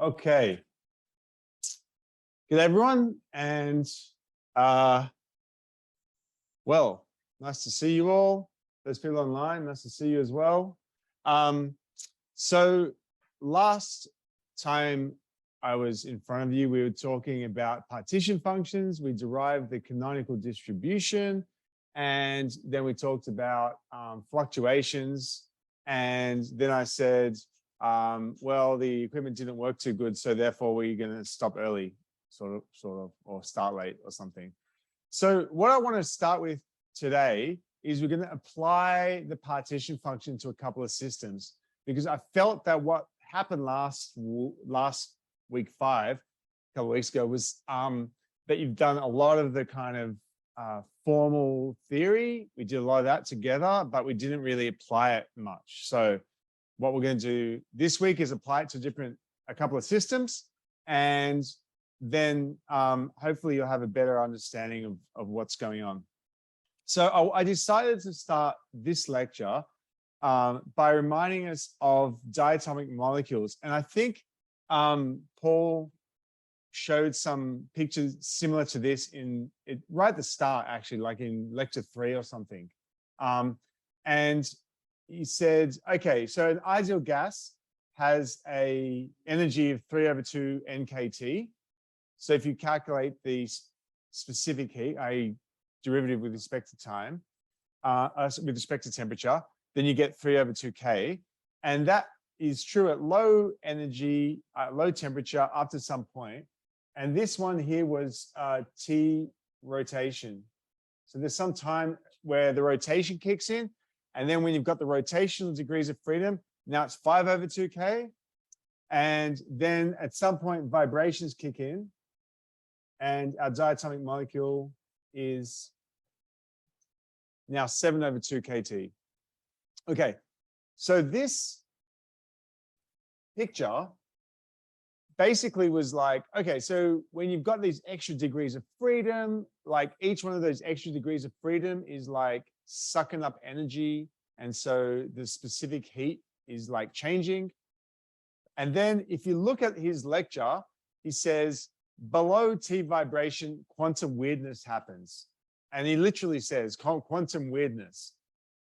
Okay. Good everyone, and well, nice to see you all. Those people online, nice to see you as well. So last time I was in front of you, we were talking about partition functions. We derived the canonical distribution, and then we talked about fluctuations. And then I said, well, the equipment didn't work too good, so therefore we're going to stop early, sort of, or start late or something. So what I want to start with today is we're going to apply the partition function to a couple of systems, because I felt that what happened last week 5, a couple of weeks ago, was that you've done a lot of the kind of formal theory. We did a lot of that together, but we didn't really apply it much. So what we're going to do this week is apply it to a couple of systems, and then hopefully you'll have a better understanding of what's going on. So I decided to start this lecture by reminding us of diatomic molecules. And I think Paul showed some pictures similar to this right at the start, actually, like in lecture 3 or something. And he said, okay, so an ideal gas has an energy of 3/2 nkt. So if you calculate the specific heat, i.e. derivative with respect to time, with respect to temperature, then you get 3/2 K. And that is true at low energy, low temperature up to some point. And this one here was T rotation. So there's some time where the rotation kicks in. And then when you've got the rotational degrees of freedom, now it's 5/2 K. And then at some point, vibrations kick in. And our diatomic molecule is now 7/2 kT. Okay, so this picture basically was like, okay, so when you've got these extra degrees of freedom, like each one of those extra degrees of freedom is like sucking up energy. And so the specific heat is like changing. And then if you look at his lecture, he says, below T vibration, quantum weirdness happens. And he literally says quantum weirdness.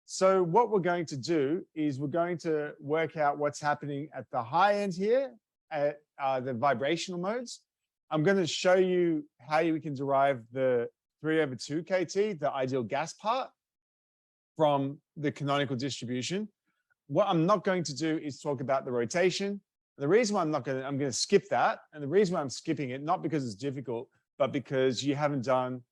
So what we're going to do is we're going to work out what's happening at the high end here at the vibrational modes. I'm going to show you how we can derive the 3/2 kT, the ideal gas part, from the canonical distribution. What I'm not going to do is talk about the rotation. The reason why I'm going to skip that, and the reason why I'm skipping it, not because it's difficult, but because you haven't done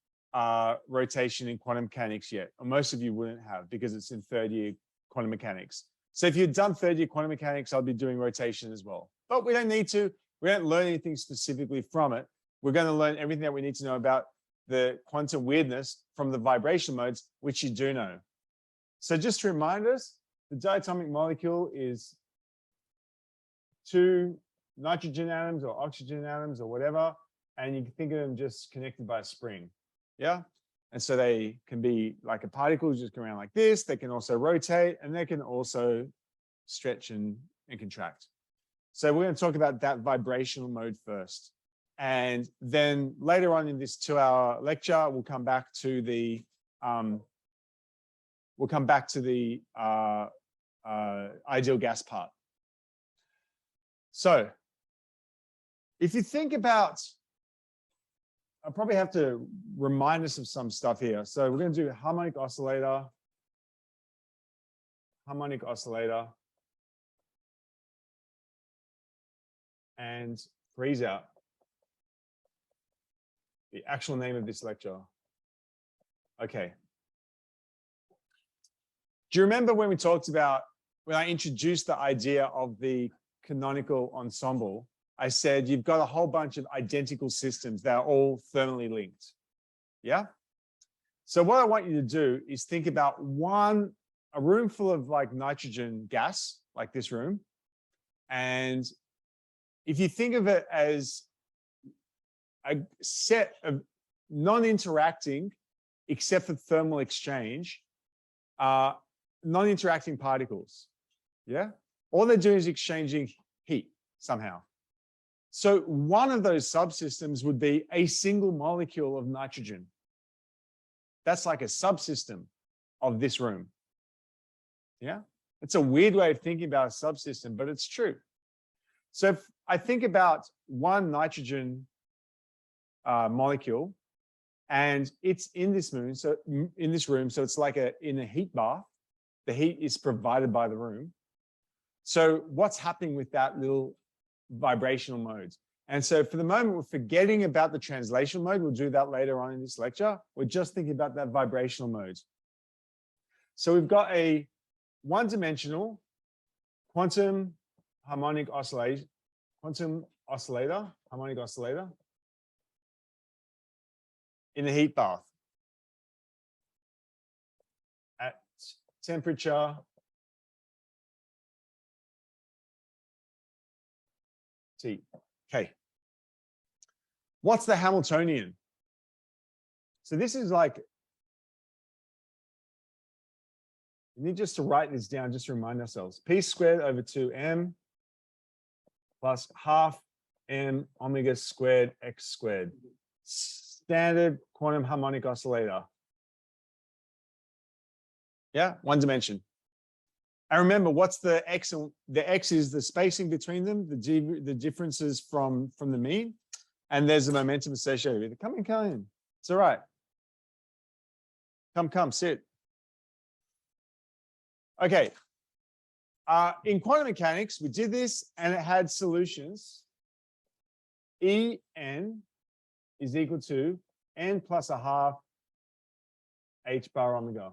rotation in quantum mechanics yet, or most of you wouldn't have, because it's in 3rd year quantum mechanics. So if you'd done 3rd year quantum mechanics, I'll be doing rotation as well. But we don't need to. We don't learn anything specifically from it. We're going to learn everything that we need to know about the quantum weirdness from the vibration modes, which you do know. So just to remind us, the diatomic molecule is 2 nitrogen atoms or oxygen atoms or whatever, and you can think of them just connected by a spring. Yeah. And so they can be like a particle, just go around like this. They can also rotate, and they can also stretch and contract. So we're going to talk about that vibrational mode first. And then later on in this 2-hour lecture, we'll come back to the ideal gas part. So if you think about, I'll probably have to remind us of some stuff here. So we're going to do harmonic oscillator, and freeze out. The actual name of this lecture. Okay. Do you remember when we talked about, when I introduced the idea of the canonical ensemble, I said you've got a whole bunch of identical systems that are all thermally linked. Yeah? So what I want you to do is think about a room full of like nitrogen gas, like this room. And if you think of it as a set of non-interacting, except for thermal exchange, non-interacting particles. Yeah? All they're doing is exchanging heat somehow. So one of those subsystems would be a single molecule of nitrogen. That's like a subsystem of this room. Yeah, it's a weird way of thinking about a subsystem, but it's true. So if I think about one nitrogen molecule, and it's in this room, so it's like in a heat bath. The heat is provided by the room. So what's happening with that little vibrational mode? And so for the moment, we're forgetting about the translational mode. We'll do that later on in this lecture. We're just thinking about that vibrational mode. So we've got a one-dimensional quantum harmonic oscillator, harmonic oscillator in a heat bath at temperature T. Okay. What's the Hamiltonian? So this is like, we need just to write this down, just to remind ourselves. P squared over 2m plus half m omega squared x squared. Standard quantum harmonic oscillator. Yeah, one dimension. And remember, what's the x? The x is the spacing between them, the differences from the mean, and there's a momentum associated with it. Come in. It's all right. Come, sit. Okay. In quantum mechanics, we did this, and it had solutions. En is equal to n plus a half h bar omega.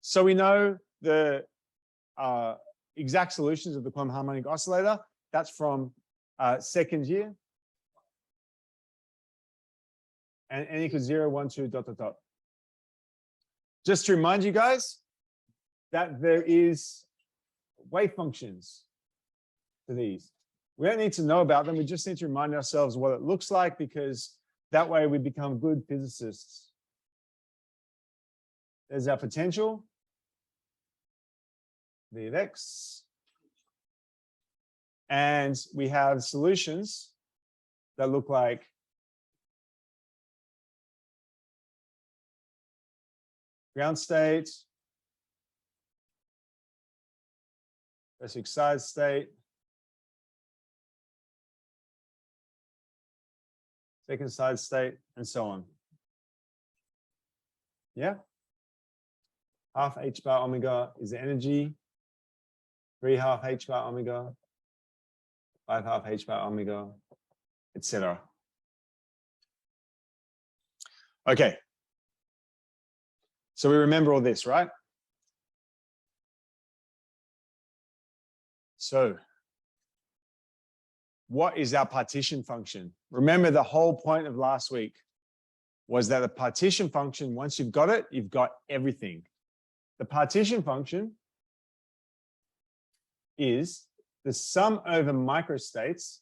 So we know the exact solutions of the quantum harmonic oscillator. That's from second year. And n equals 0, 1, 2, ... Just to remind you guys that there is wave functions for these. We don't need to know about them. We just need to remind ourselves what it looks like, because that way we become good physicists. There's our potential. V of x. And we have solutions that look like ground state, first excited state, second excited state, and so on. Yeah. Half h bar omega is the energy. 3 half h bar omega, 5 half h bar omega, etc. Okay. So we remember all this, right? So what is our partition function? Remember, the whole point of last week was that the partition function, once you've got it, you've got everything. The partition function is the sum over microstates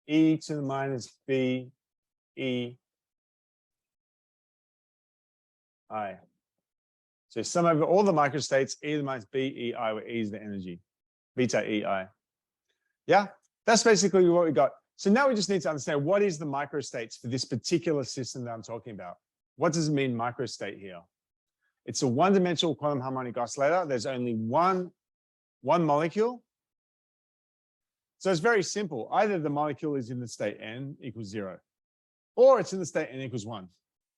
e to the minus b e I. So sum over all the microstates, e to the minus b e I, where e is the energy, beta e I. Yeah, that's basically what we got. So now we just need to understand, what is the microstates for this particular system that I'm talking about? What does it mean, microstate, here? It's a one-dimensional quantum harmonic oscillator. There's only one molecule. So it's very simple. Either the molecule is in the state n equals 0, or it's in the state n equals 1,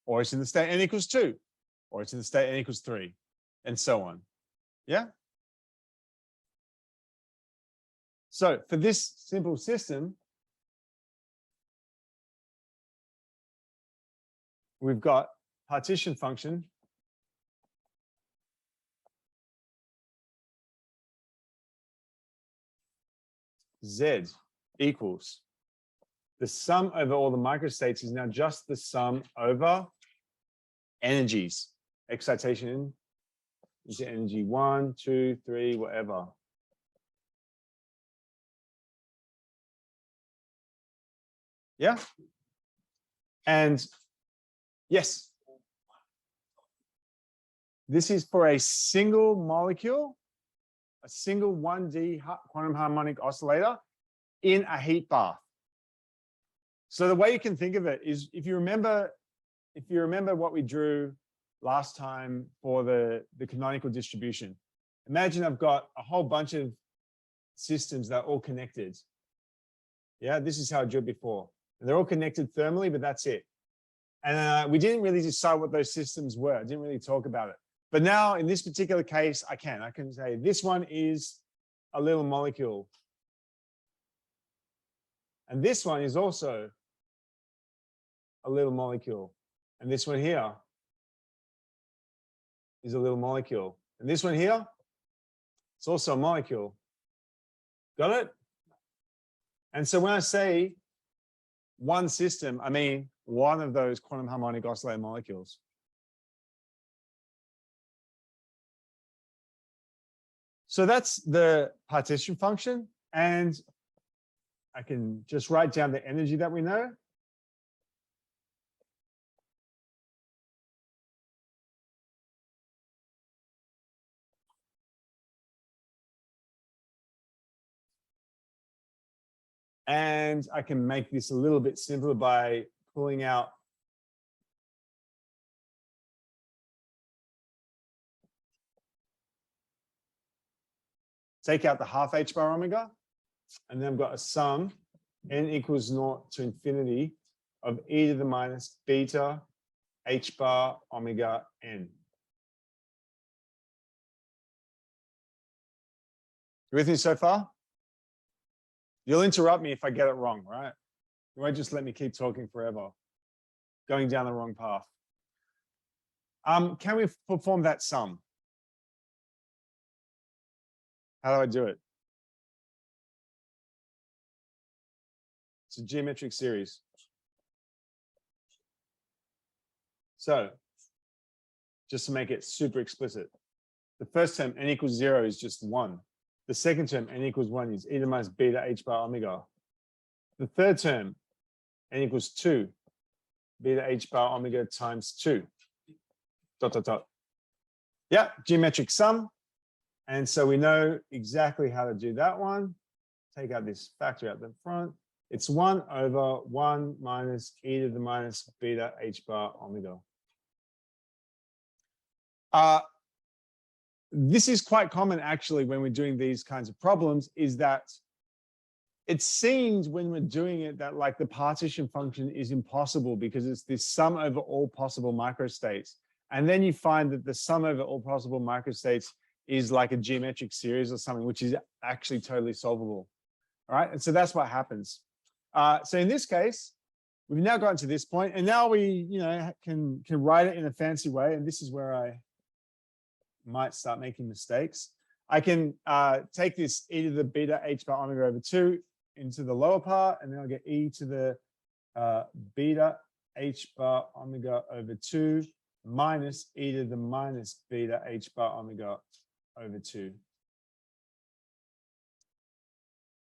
or it's in the state n equals 2, or it's in the state n equals 3, and so on. Yeah? So for this simple system, we've got partition function Z equals the sum over all the microstates is now just the sum over energies, excitation into energy 1, 2, 3, whatever. Yeah. And yes, this is for a single molecule a single 1D quantum harmonic oscillator in a heat bath. So the way you can think of it is, if you remember what we drew last time for the canonical distribution, imagine I've got a whole bunch of systems that are all connected. Yeah, this is how I drew it before. And they're all connected thermally, but that's it. And we didn't really decide what those systems were. I didn't really talk about it. But now in this particular case, I can say this one is a little molecule. And this one is also a little molecule. And this one here is a little molecule. And this one here, it's also a molecule. Got it? And so when I say one system, I mean one of those quantum harmonic oscillator molecules. So that's the partition function. And I can just write down the energy that we know. And I can make this a little bit simpler by pulling out take out the half h bar omega, and then I've got a sum n equals 0 to infinity of e to the minus beta h bar omega n. You with me so far? You'll interrupt me if I get it wrong, right? You won't just let me keep talking forever, going down the wrong path. Can we perform that sum? How do I do it? It's a geometric series. So, just to make it super explicit, the first term, n equals 0, is just 1. The second term, n equals 1, is e to the minus beta h bar omega. The third term, n equals 2, beta h bar omega times 2. Dot, dot, dot. Yeah, geometric sum. And so we know exactly how to do that one. Take out this factor out the front. It's 1 over 1 minus e to the minus beta h bar omega. This is quite common, actually, when we're doing these kinds of problems, is that it seems when we're doing it that like the partition function is impossible because it's this sum over all possible microstates. And then you find that the sum over all possible microstates is like a geometric series or something, which is actually totally solvable. All right, and so that's what happens. So in this case, we've now gotten to this point, and now we, can write it in a fancy way. And this is where I might start making mistakes. I can take this e to the beta h bar omega over 2 into the lower part, and then I'll get e to the beta h bar omega over 2 minus e to the minus beta h bar omega over 2.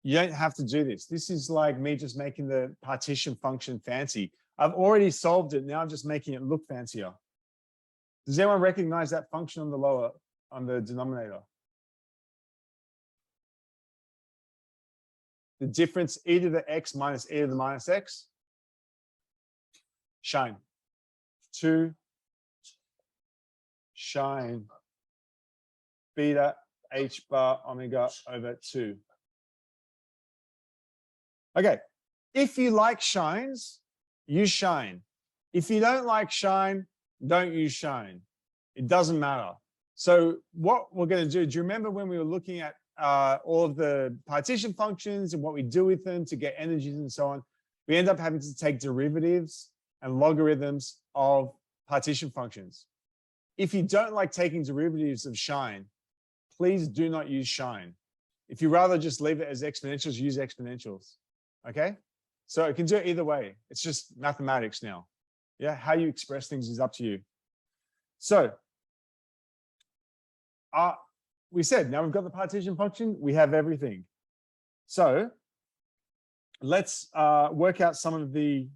You don't have to do this. This is like me just making the partition function fancy. I've already solved it. Now I'm just making it look fancier. Does anyone recognize that function on the denominator? The difference e to the x minus e to the minus x? Shine. 2 shine beta h bar omega over 2. Okay, if you like shines, use shine. If you don't like shine, don't use shine. It doesn't matter. So what we're going to do you remember when we were looking at all of the partition functions and what we do with them to get energies and so on? We end up having to take derivatives and logarithms of partition functions. If you don't like taking derivatives of shine, please do not use shine. If you rather just leave it as exponentials, use exponentials. Okay? So it can do it either way. It's just mathematics now. Yeah, how you express things is up to you. So we said now we've got the partition function, we have everything. So let's work out some of the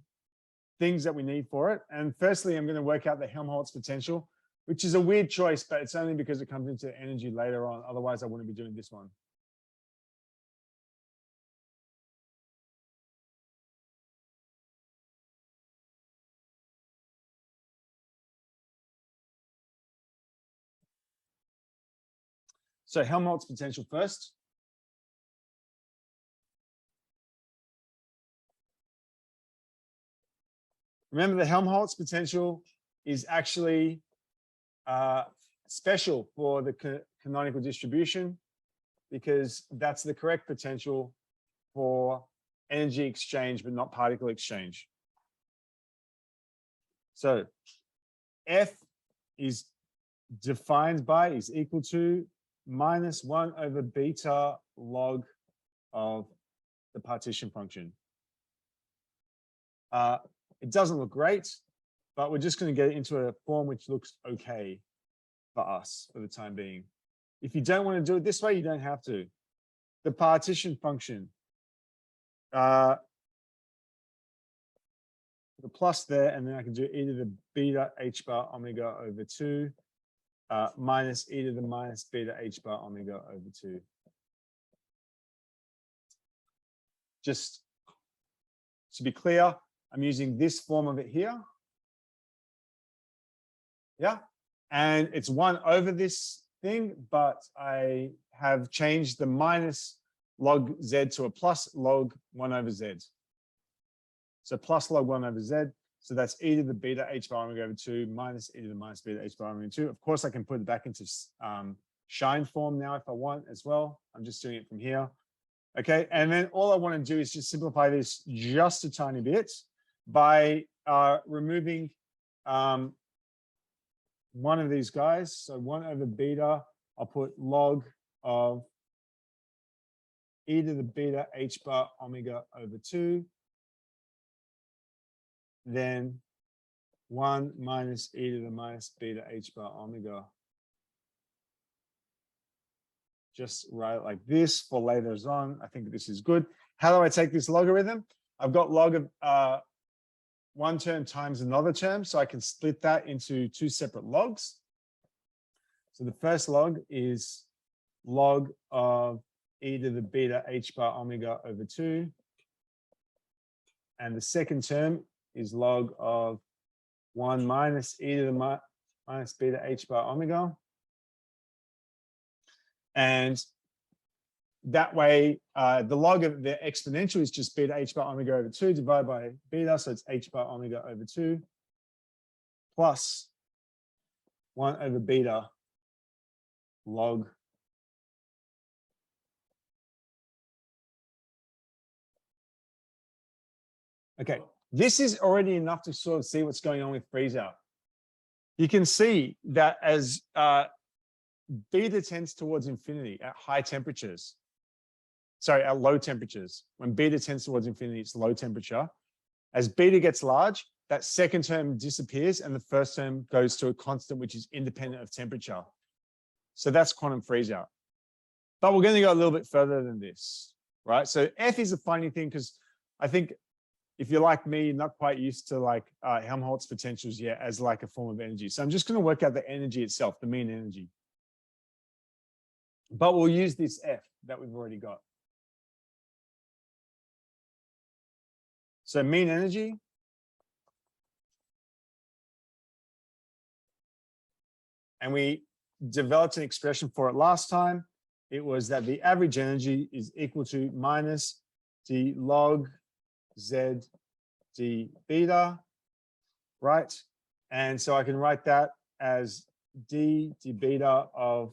things that we need for it. And firstly, I'm going to work out the Helmholtz potential. which is a weird choice, but it's only because it comes into energy later on. Otherwise, I wouldn't be doing this one. So Helmholtz potential first. Remember, the Helmholtz potential is actually special for the canonical distribution because that's the correct potential for energy exchange, but not particle exchange. So F is defined by, is equal to -1/beta log of the partition function. It doesn't look great, but we're just going to get it into a form which looks okay for us for the time being. If you don't want to do it this way, you don't have to. The partition function, the plus there, and then I can do e to the beta h bar omega over 2 minus e to the minus beta h bar omega over 2. Just to be clear, I'm using this form of it here. Yeah. And it's 1 over this thing, but I have changed the minus log z to a plus log 1 over z. So plus log 1 over z. So that's e to the beta h bar omega over 2 minus e to the minus beta h bar omega over 2. Of course, I can put it back into shine form now if I want as well. I'm just doing it from here. Okay, and then all I want to do is just simplify this just a tiny bit by removing one of these guys. So 1 over beta, I'll put log of e to the beta h bar omega over 2. Then 1 minus e to the minus beta h bar omega. Just write it like this for later on. I think this is good. How do I take this logarithm? I've got log of one term times another term, so I can split that into 2 separate logs. So the first log is log of e to the beta h bar omega over 2. And the second term is log of 1 minus e to the minus beta h bar omega. And that way, the log of the exponential is just beta h bar omega over 2 divided by beta, so it's h bar omega over 2 plus 1 over beta log okay, this is already enough to sort of see what's going on with freeze out. You can see that as beta tends towards infinity at high temperatures. Sorry, at low temperatures. When beta tends towards infinity, it's low temperature. As beta gets large, that second term disappears and the first term goes to a constant which is independent of temperature. So that's quantum freeze out. But we're going to go a little bit further than this, right? So F is a funny thing because I think if you're like me, not quite used to like Helmholtz potentials yet as like a form of energy. So I'm just going to work out the energy itself, the mean energy. But we'll use this F that we've already got. So mean energy. And we developed an expression for it last time. It was that the average energy is equal to minus d log z d beta, right? And so I can write that as d beta of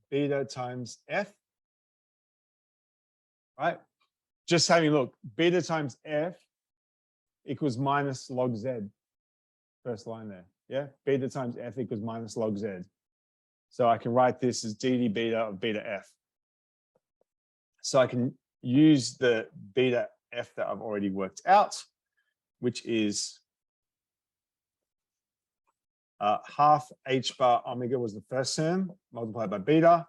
beta times F, right? Just having a look, beta times F equals minus log Z, first line there, yeah? Beta times F equals minus log Z. So I can write this as d beta of beta F. So I can use the beta F that I've already worked out, which is half h bar omega was the first term multiplied by beta.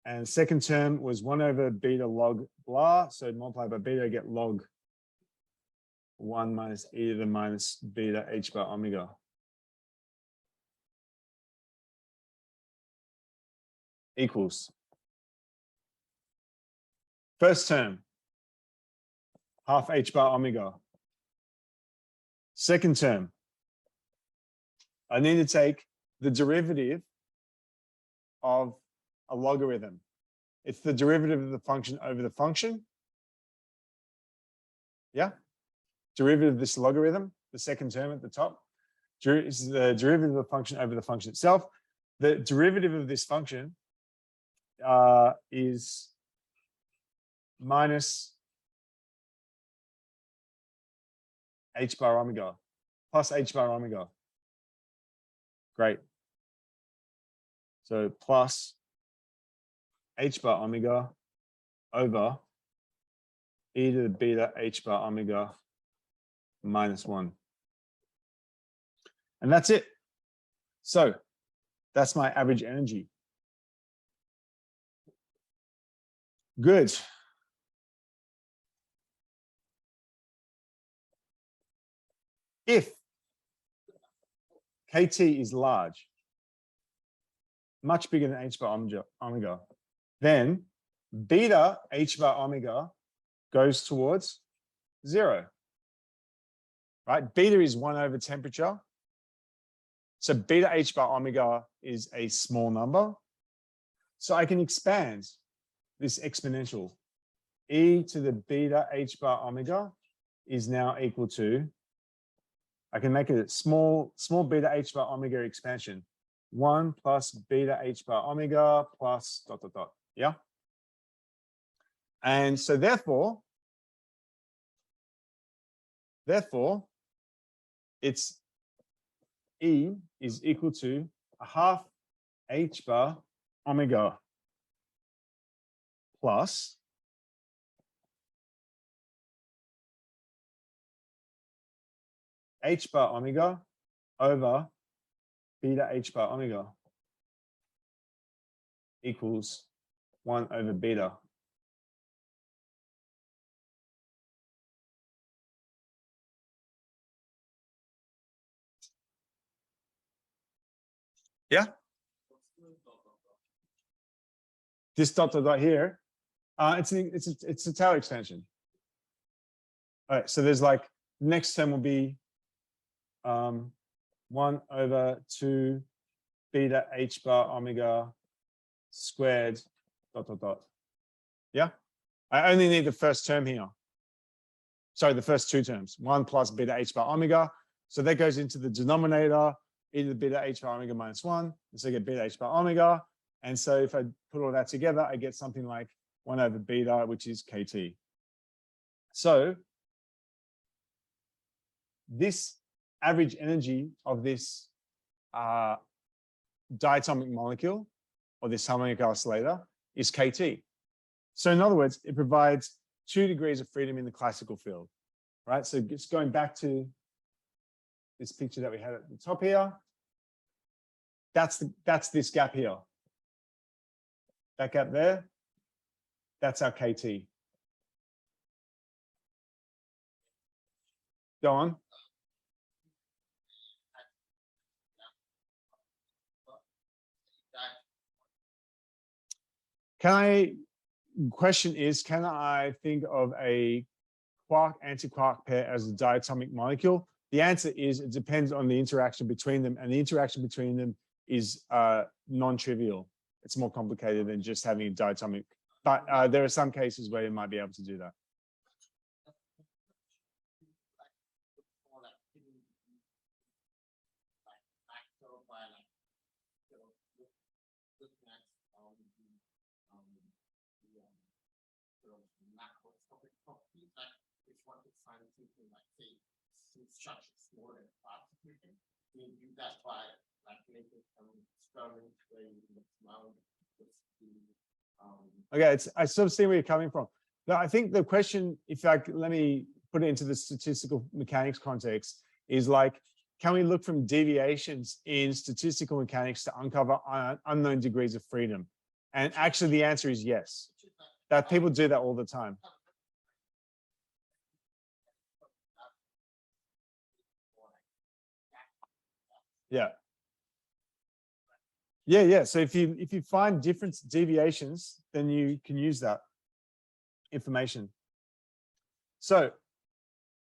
And second term was 1 over beta log blah. So multiplied by beta, I get log 1 minus e to the minus beta h bar omega. equals first term, half h bar omega. Second term, I need to take the derivative of a logarithm. It's the derivative of the function over the function. Yeah, derivative of this logarithm, the second term at the top, is the derivative of the function over the function itself. The derivative of this function is minus h bar omega plus h bar omega. Great. So plus h bar omega over e to the beta h bar omega minus 1. And that's it. So that's my average energy. Good. If KT is large, much bigger than h bar omega, then beta h bar omega goes towards 0. Right? Beta is 1 over temperature. So beta h bar omega is a small number. So I can expand this exponential. E to the beta h bar omega is now equal to, I can make it a small beta h bar omega expansion. 1 plus beta h bar omega plus dot, dot, dot. Yeah? And so therefore, it's E is equal to a half h bar omega plus h bar omega over beta h bar omega equals 1 over beta. Yeah? This dot dot dot here, it's a Taylor expansion. All right, so there's like, next term will be 1 over 2 beta h bar omega squared dot dot dot. Yeah, I only need the first term here. Sorry, the first two terms, 1 plus beta h bar omega. So that goes into the denominator, e to the beta h bar omega minus 1. And so I get beta h bar omega. And so if I put all that together, I get something like 1 over beta, which is KT. So this average energy of this diatomic molecule, or this harmonic oscillator, is KT. So in other words, it provides 2 degrees of freedom in the classical field, right? So just going back to this picture that we had at the top here, that's this gap here. That gap there, that's our KT. Go on. Question is, can I think of a quark-antiquark pair as a diatomic molecule? The answer is it depends on the interaction between them, and the interaction between them is non-trivial. It's more complicated than just having a diatomic, but there are some cases where you might be able to do that. Okay, I sort of see where you're coming from. Now, I think the question, in fact, let me put it into the statistical mechanics context, is like, can we look from deviations in statistical mechanics to uncover unknown degrees of freedom? And actually, the answer is yes. That people do that all the time. Yeah. Yeah. So if you find different deviations, then you can use that information. So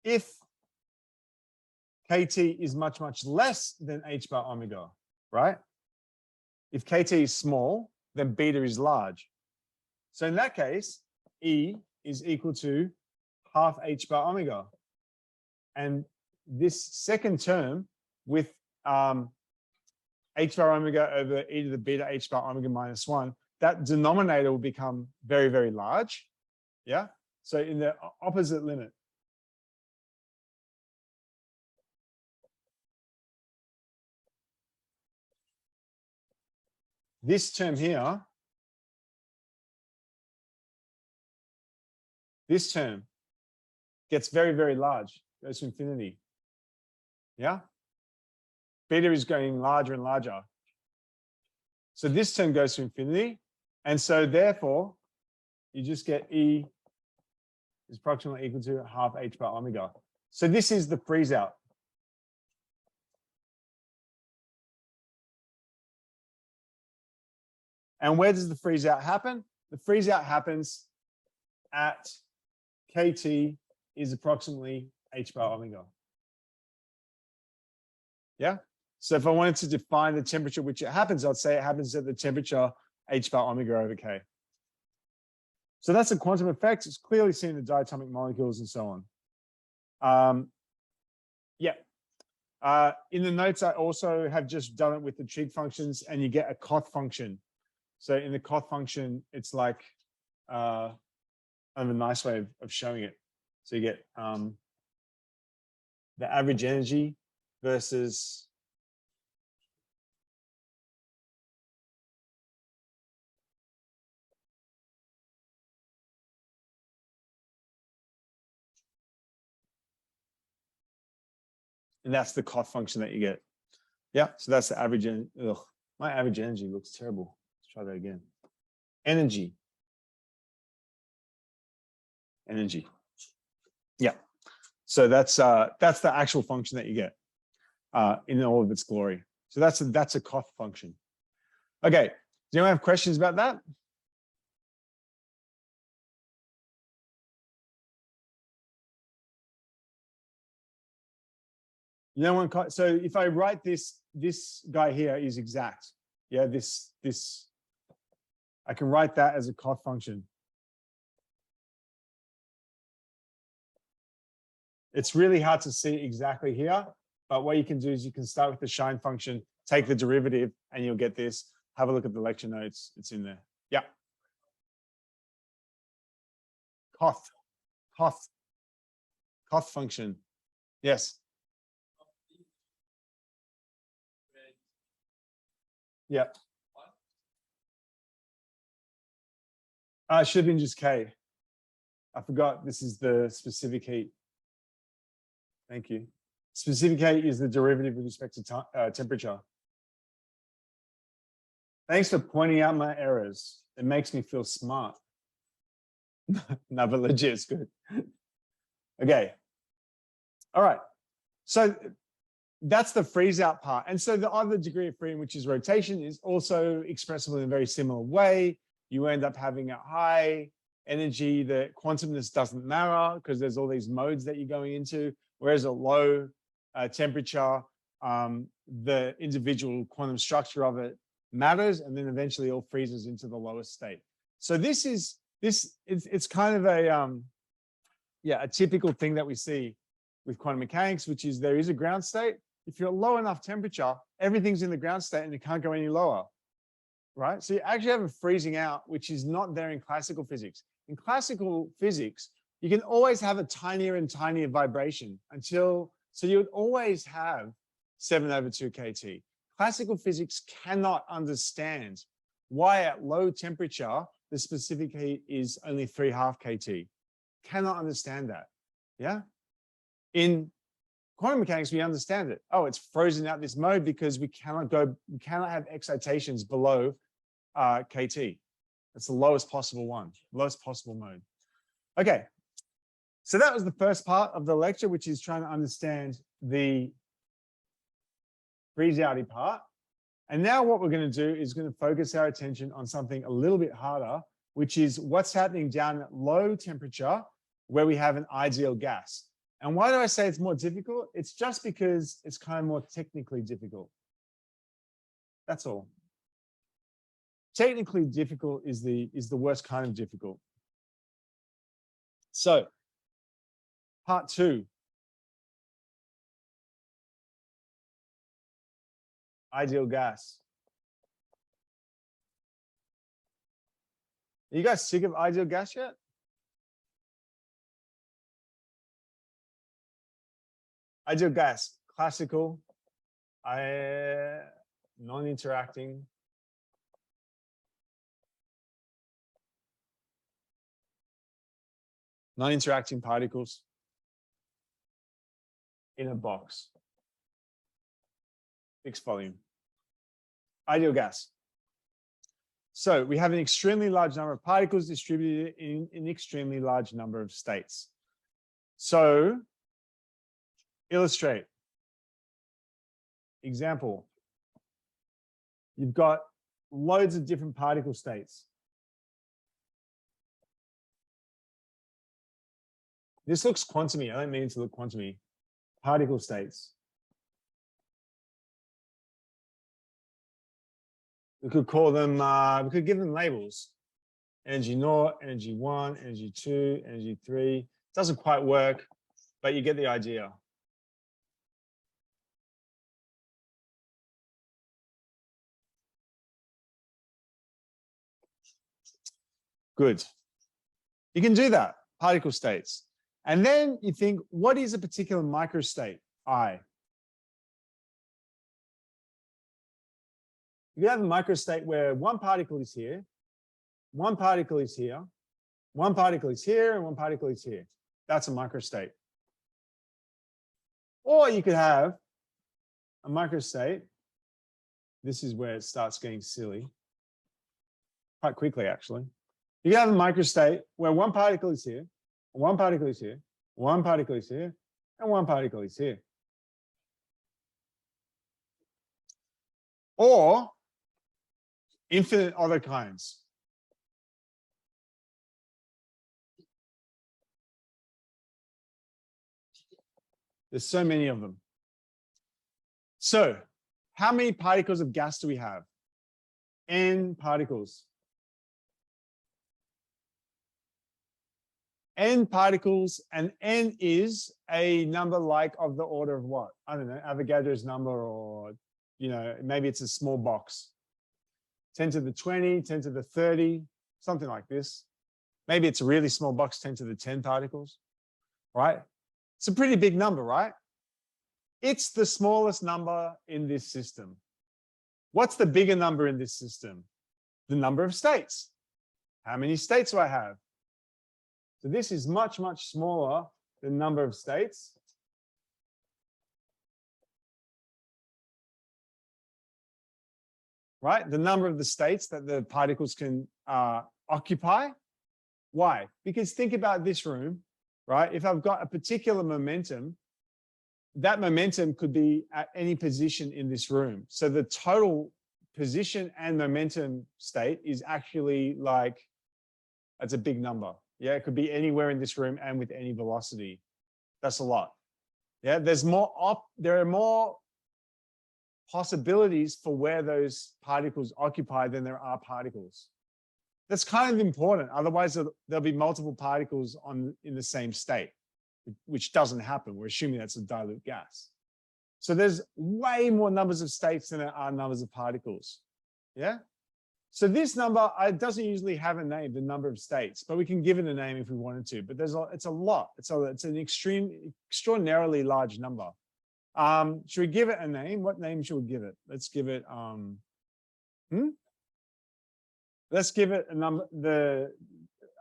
if KT is much, much less than H bar omega, right? If KT is small, then beta is large. So in that case, E is equal to half H bar omega. And this second term with H bar omega over e to the beta H bar omega minus 1, that denominator will become very, very large. Yeah. So in the opposite limit, this term here, this term gets very, very large, goes to infinity. Yeah. Beta is going larger and larger. So this term goes to infinity. And so therefore, you just get E is approximately equal to half H bar omega. So this is the freeze out. And where does the freeze out happen? The freeze out happens at KT is approximately H bar omega. Yeah. So if I wanted to define the temperature which it happens, I'd say it happens at the temperature H bar omega over K. So that's a quantum effect. It's clearly seen in the diatomic molecules and so on. In the notes, I also have just done it with the trig functions, and you get a Koth function. So in the Koth function, it's like kind of a nice way of showing it. So you get the average energy versus and that's the Koth function that you get. Yeah, so that's the average. Ugh, my average energy looks terrible. Let's try that again. Energy. Yeah. So that's the actual function that you get in all of its glory. So that's a Koth function. Okay. Do anyone have questions about that? No one. So if I write this guy here is exact. Yeah. This I can write that as a Koth function. It's really hard to see exactly here, but what you can do is you can start with the Shine function, take the derivative, and you'll get this. Have a look at the lecture notes. It's in there. Yeah. Koth function. Yes. Yeah. It should have been just K. I forgot this is the specific heat. Thank you. Specific heat is the derivative with respect to temperature. Thanks for pointing out my errors. It makes me feel smart. No, but legit, it's good. Okay. All right. So that's the freeze out part. And so the other degree of freedom, which is rotation, is also expressible in a very similar way. You end up having a high energy. The quantumness doesn't matter because there's all these modes that you're going into, whereas a low temperature, the individual quantum structure of it matters, and then eventually it all freezes into the lowest state. So it's kind of a typical thing that we see with quantum mechanics, which is there is a ground state. If you're at low enough temperature, everything's in the ground state and it can't go any lower, right? So you actually have a freezing out, which is not there in classical physics. In classical physics, you can always have a tinier and tinier vibration so you would always have 7/2 kT. Classical physics cannot understand why at low temperature, the specific heat is only 3/2 kT. Cannot understand that, yeah? In quantum mechanics, we understand it. Oh, it's frozen out this mode because we cannot have excitations below kT. That's the lowest possible one, lowest possible mode. Okay, so that was the first part of the lecture, which is trying to understand the freeze-outy part. And now what we're going to do is going to focus our attention on something a little bit harder, which is what's happening down at low temperature where we have an ideal gas. And why do I say it's more difficult? It's just because it's kind of more technically difficult. That's all. Technically difficult is the worst kind of difficult. So, part 2. Ideal gas. Are you guys sick of ideal gas yet? Ideal gas, classical, non-interacting. Non-interacting particles in a box. Fixed volume. Ideal gas. So we have an extremely large number of particles distributed in an extremely large number of states. So illustrate. Example. You've got loads of different particle states. This looks quantum-y. I don't mean it to look quantum-y. Particle states. We could call them, we could give them labels. Energy 0, energy 1, energy 2, energy 3. Doesn't quite work, but you get the idea. Good. You can do that, particle states. And then you think, what is a particular microstate? I. You have a microstate where one particle is here, one particle is here, one particle is here, and one particle is here. That's a microstate. Or you could have a microstate. This is where it starts getting silly. Quite quickly, actually. You can have a microstate where one particle is here, one particle is here, one particle is here, and one particle is here. Or infinite other kinds. There's so many of them. So how many particles of gas do we have? N particles. N particles, and N is a number like of the order of what? I don't know, Avogadro's number, or, you know, maybe it's a small box. 10 to the 20, 10 to the 30, something like this. Maybe it's a really small box, 10 to the 10 particles, right? It's a pretty big number, right? It's the smallest number in this system. What's the bigger number in this system? The number of states. How many states do I have? So this is much, much smaller than number of states. Right? The number of the states that the particles can occupy. Why? Because think about this room, right? If I've got a particular momentum, that momentum could be at any position in this room. So the total position and momentum state is actually like, that's a big number. Yeah, it could be anywhere in this room and with any velocity. That's a lot. Yeah, there are more possibilities for where those particles occupy than there are particles. That's kind of important. Otherwise, there'll be multiple particles in the same state, which doesn't happen. We're assuming that's a dilute gas. So there's way more numbers of states than there are numbers of particles. Yeah. So this number, it doesn't usually have a name, the number of states, but we can give it a name if we wanted to. But it's a lot. It's an extraordinarily large number. Should we give it a name? What name should we give it? Let's give it let's give it a number.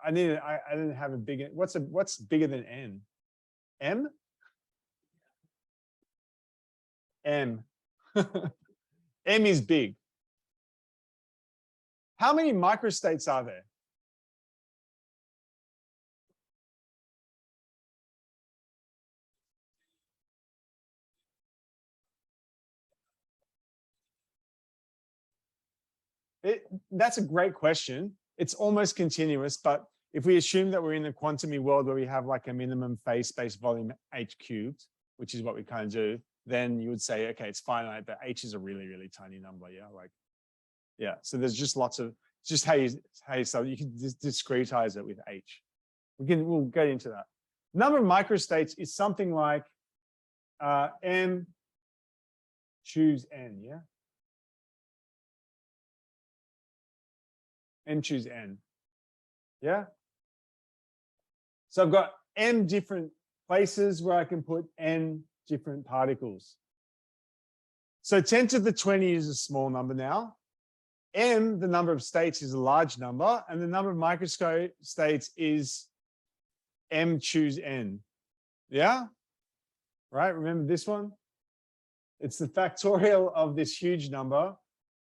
I didn't have a big. What's bigger than N? M? M. M is big. How many microstates are there? That's a great question. It's almost continuous, but if we assume that we're in a quantum world where we have like a minimum phase space volume h cubed, which is what we kind of do, then you would say, okay, it's finite, but h is a really, really tiny number. Yeah, like, yeah. So there's just lots of, just how you so you can just discretize it with h. We'll get into that. Number of microstates is something like m choose n, yeah? M choose n, yeah? So I've got m different places where I can put n different particles. So 10 to the 20 is a small number now. M, the number of states, is a large number, and the number of microstates is m choose n. Yeah? Right? Remember this one? It's the factorial of this huge number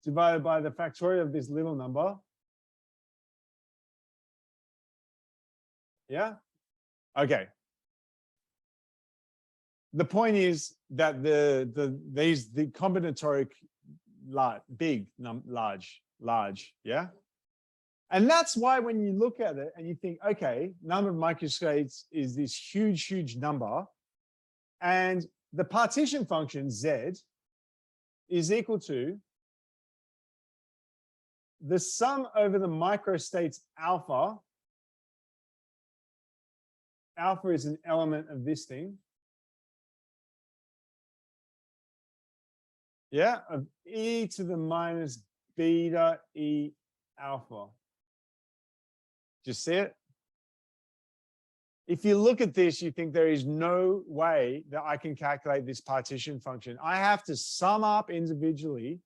divided by the factorial of this little number. Yeah? Okay. The point is that the combinatoric large, yeah? And that's why when you look at it and you think, okay, number of microstates is this huge, huge number, and the partition function Z is equal to the sum over the microstates alpha. Alpha is an element of this thing. Yeah, of e to the minus beta e alpha. Do you see it? If you look at this, you think there is no way that I can calculate this partition function. I have to sum up individually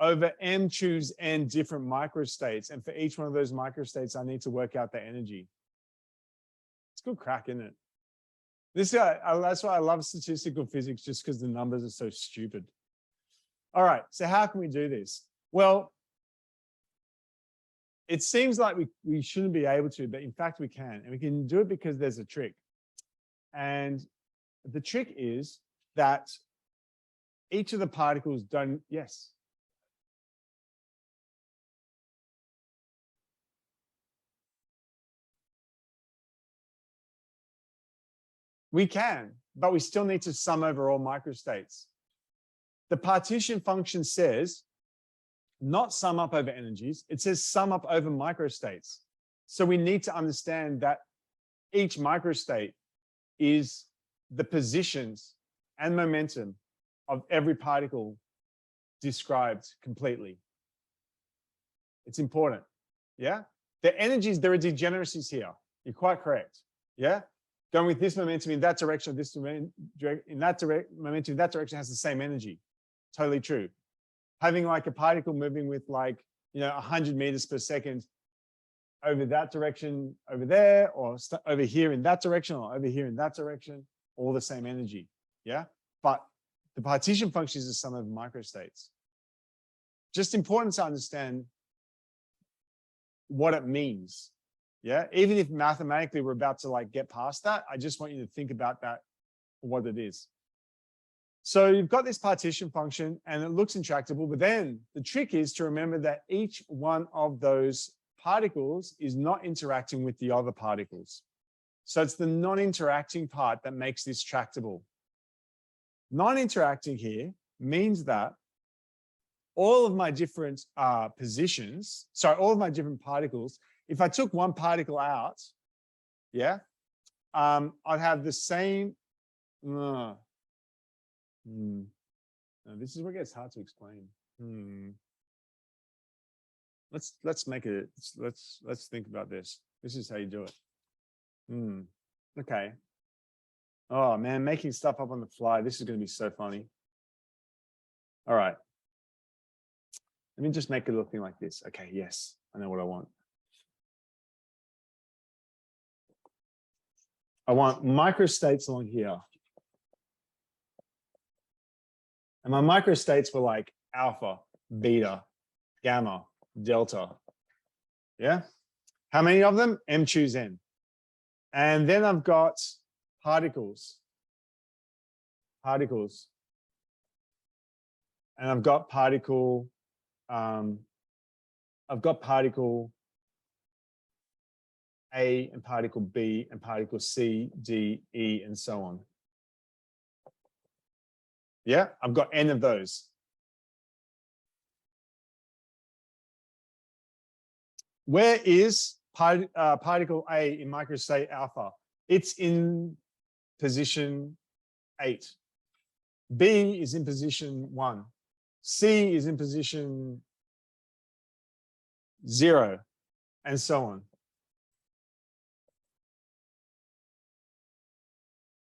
over m choose n different microstates. And for each one of those microstates, I need to work out the energy. It's good crack, isn't it? That's why I love statistical physics, just because the numbers are so stupid. All right, so how can we do this? Well, it seems like we shouldn't be able to, but in fact we can. And we can do it because there's a trick. And the trick is that each of the particles don't, yes. We can, but we still need to sum over all microstates. The partition function says not sum up over energies, it says sum up over microstates. So we need to understand that each microstate is the positions and momentum of every particle described completely. It's important. Yeah. The energies, there are degeneracies here. You're quite correct. Yeah. Going with this momentum in that direction, this momentum in that direction has the same energy. Totally true. Having like a particle moving with like, 100 meters per second over that direction over there, or over here in that direction, or over here in that direction, all the same energy. Yeah. But the partition function is the sum of microstates. Just important to understand what it means. Yeah. Even if mathematically we're about to like get past that, I just want you to think about that for what it is. So you've got this partition function and it looks intractable, but then the trick is to remember that each one of those particles is not interacting with the other particles. So it's the non-interacting part that makes this tractable. Non-interacting here means that all of my different positions, sorry, all of my different particles, if I took one particle out, yeah, I'd have the same, no, this is where it gets hard to explain. Let's make it, let's think about this. This is how you do it. Okay. Oh man, making stuff up on the fly. This is going to be so funny. All right. Let me just make it looking like this. Okay, yes, I know what I want. I want microstates along here. And my microstates were like alpha, beta, gamma, delta. Yeah? How many of them? M choose n. And then I've got particles. And I've got particle I've got particle A and particle B and particle C, D, E, and so on. Yeah, I've got n of those. Where is particle A in microstate alpha? It's in position 8. B is in position 1. C is in position 0, and so on.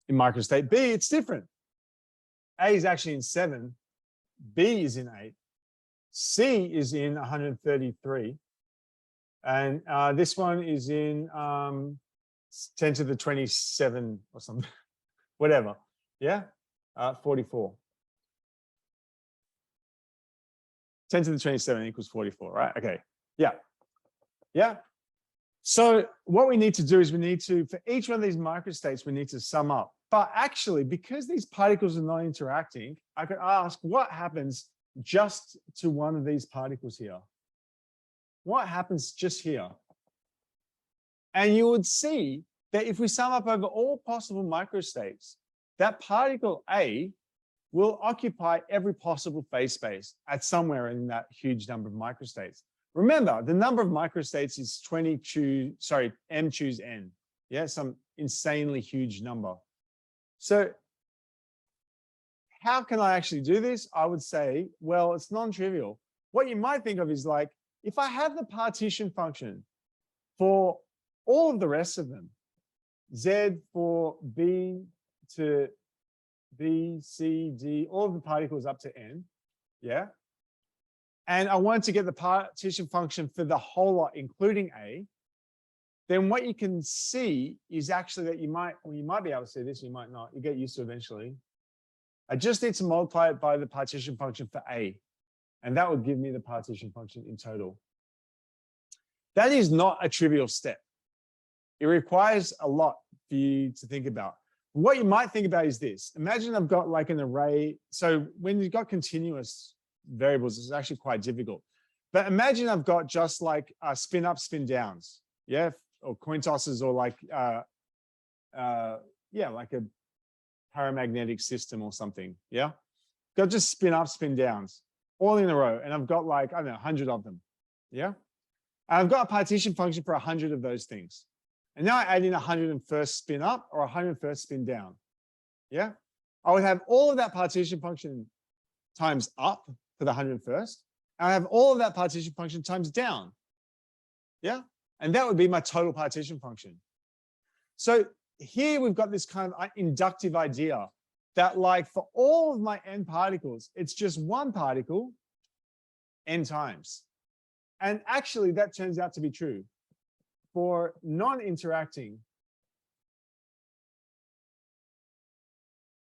In microstate B, it's different. A is actually in 7. B is in 8. C is in 133. And this one is in 10 to the 27 or something, whatever. Yeah, 44. 10 to the 27 equals 44, right? Okay, yeah. Yeah. So what we need to do is we need to, for each one of these microstates, we need to sum up. But actually, because these particles are not interacting, I could ask what happens just to one of these particles here? What happens just here? And you would see that if we sum up over all possible microstates, that particle A will occupy every possible phase space at somewhere in that huge number of microstates. Remember, the number of microstates is m choose n. Yeah, some insanely huge number. So how can I actually do this? I would say, well, it's non-trivial. What you might think of is like, if I have the partition function for all of the rest of them, Z for B to B, C, D, all of the particles up to N, yeah? And I want to get the partition function for the whole lot, including A, then what you can see is actually that you might be able to see this, you might not, you get used to it eventually. I just need to multiply it by the partition function for A, and that would give me the partition function in total. That is not a trivial step. It requires a lot for you to think about. What you might think about is this. Imagine I've got like an array. So when you've got continuous variables, it's actually quite difficult. But imagine I've got just like spin up, spin downs, yeah, or coin tosses, or like yeah, like a paramagnetic system or something. Yeah, got just spin up, spin downs, all in a row, and I've got like, I don't know, 100 of them. Yeah, and I've got a partition function for 100 of those things. And now I add in 101st spin up or 101st spin down. Yeah, I would have all of that partition function times up for the 101st. And I have all of that partition function times down. Yeah, and that would be my total partition function. So here we've got this kind of inductive idea that like for all of my n particles, it's just one particle n times. And actually that turns out to be true. For non-interacting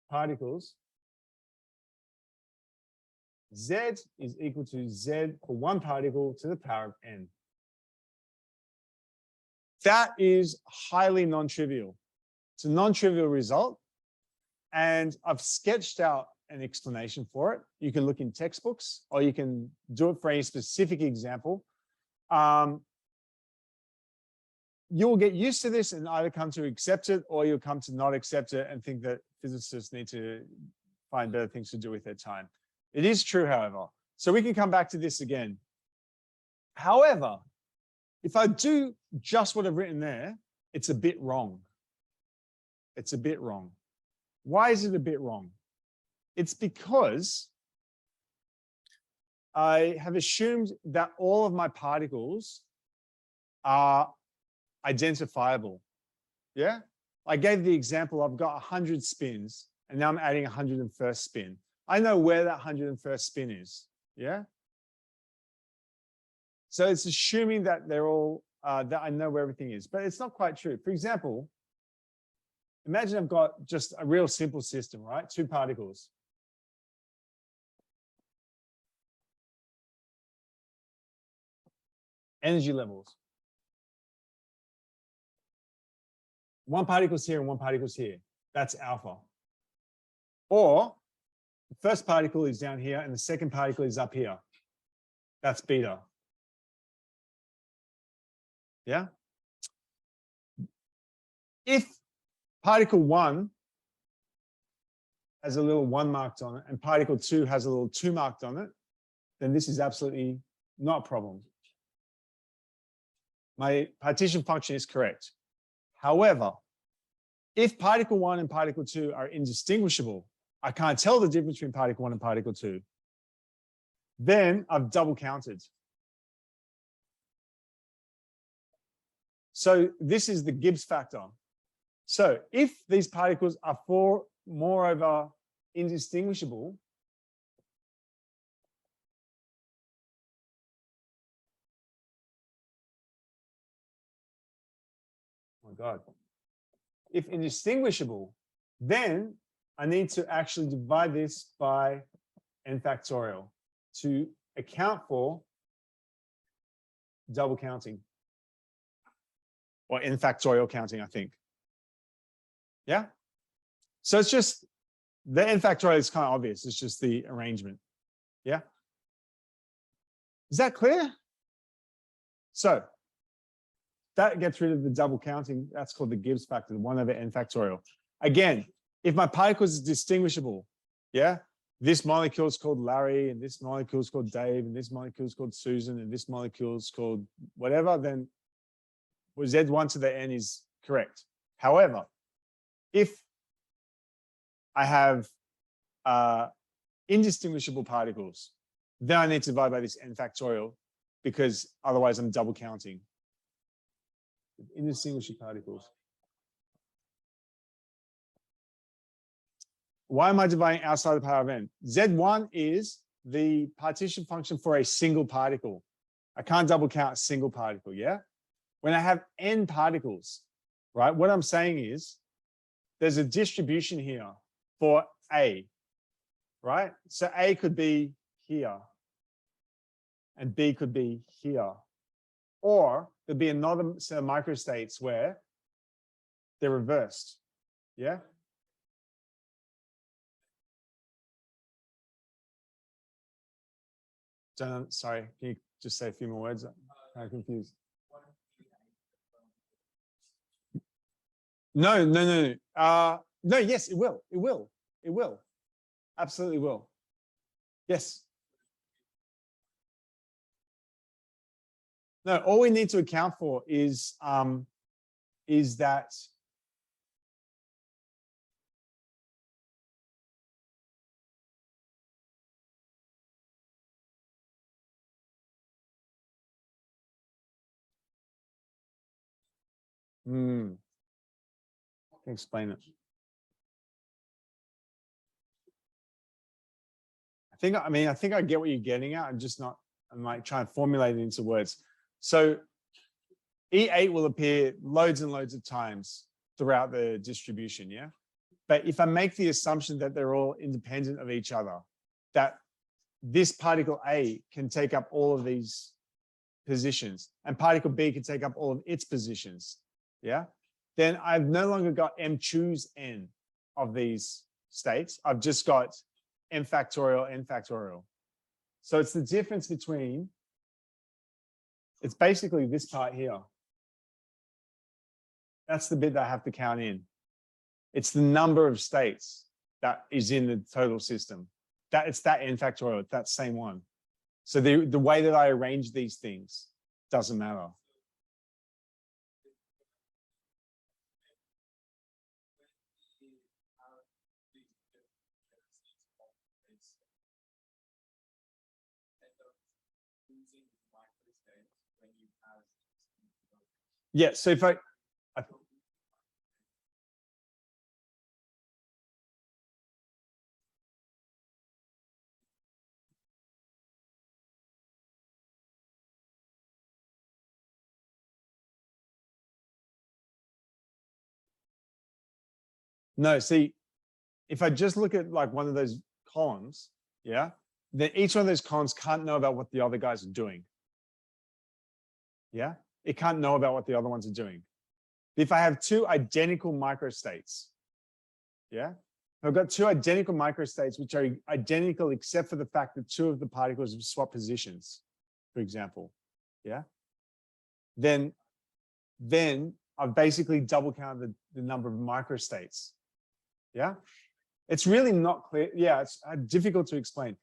particles, Z is equal to Z for one particle to the power of n. That is highly non-trivial. It's a non-trivial result. And I've sketched out an explanation for it. You can look in textbooks, or you can do it for a specific example. You'll get used to this and either come to accept it, or you'll come to not accept it and think that physicists need to find better things to do with their time. It is true, however. So we can come back to this again. However, if I do just what I've written there, it's a bit wrong. It's a bit wrong. Why is it a bit wrong? It's because I have assumed that all of my particles are identifiable. Yeah, I gave the example, I've got 100 spins and now I'm adding 101st spin. I know where that 101st spin is. Yeah, so it's assuming that they're all that I know where everything is, but it's not quite true. For example, imagine I've got just a real simple system, right? Two particles. Energy levels. One particle's here and one particle's here. That's alpha. Or the first particle is down here and the second particle is up here. That's beta. Yeah. If particle 1 has a little 1 marked on it and particle 2 has a little 2 marked on it, then this is absolutely not a problem. My partition function is correct. However, if particle 1 and particle 2 are indistinguishable, I can't tell the difference between particle 1 and particle 2, then I've double counted. So this is the Gibbs factor. So if these particles are moreover indistinguishable, oh my God, if indistinguishable, then I need to actually divide this by n factorial to account for double counting or n factorial counting, I think. Yeah. So it's just the n factorial is kind of obvious. It's just the arrangement. Yeah. Is that clear? So that gets rid of the double counting. That's called the Gibbs factor, the 1 over n factorial. Again, if my particles is distinguishable, yeah, this molecule is called Larry, and this molecule is called Dave, and this molecule is called Susan, and this molecule is called whatever, then Z1 to the n is correct. However, if I have indistinguishable particles, then I need to divide by this n factorial, because otherwise I'm double counting. Indistinguishable particles. Why am I dividing outside the power of n? Z1 is the partition function for a single particle. I can't double count a single particle, yeah? When I have n particles, right, what I'm saying is there's a distribution here for A, right? So A could be here, and B could be here. Or there'd be another set of microstates where they're reversed, yeah? Sorry, can you just say a few more words? I'm kind of confused. No. No, yes, it will. It will. It will. Absolutely will. Yes. No, all we need to account for is that I can explain it. I think I get what you're getting at. I'm like trying to formulate it into words. So E8 will appear loads and loads of times throughout the distribution, yeah? But if I make the assumption that they're all independent of each other, that this particle A can take up all of these positions and particle B can take up all of its positions, yeah? Then I've no longer got M choose N of these states. I've just got n factorial, n factorial. So it's the difference between, it's basically this part here. That's the bit that I have to count in. It's the number of states that is in the total system. It's that n factorial, it's that same one. So the way that I arrange these things doesn't matter. Yeah, so if I no, see, if I just look at like one of those columns, yeah, then each one of those columns can't know about what the other guys are doing. Yeah, it can't know about what the other ones are doing. If I have two identical microstates, yeah, I've got two identical microstates which are identical except for the fact that two of the particles have swapped positions, for example, yeah, then then I've basically double counted the number of microstates. Yeah, it's really not clear. Yeah, it's difficult to explain.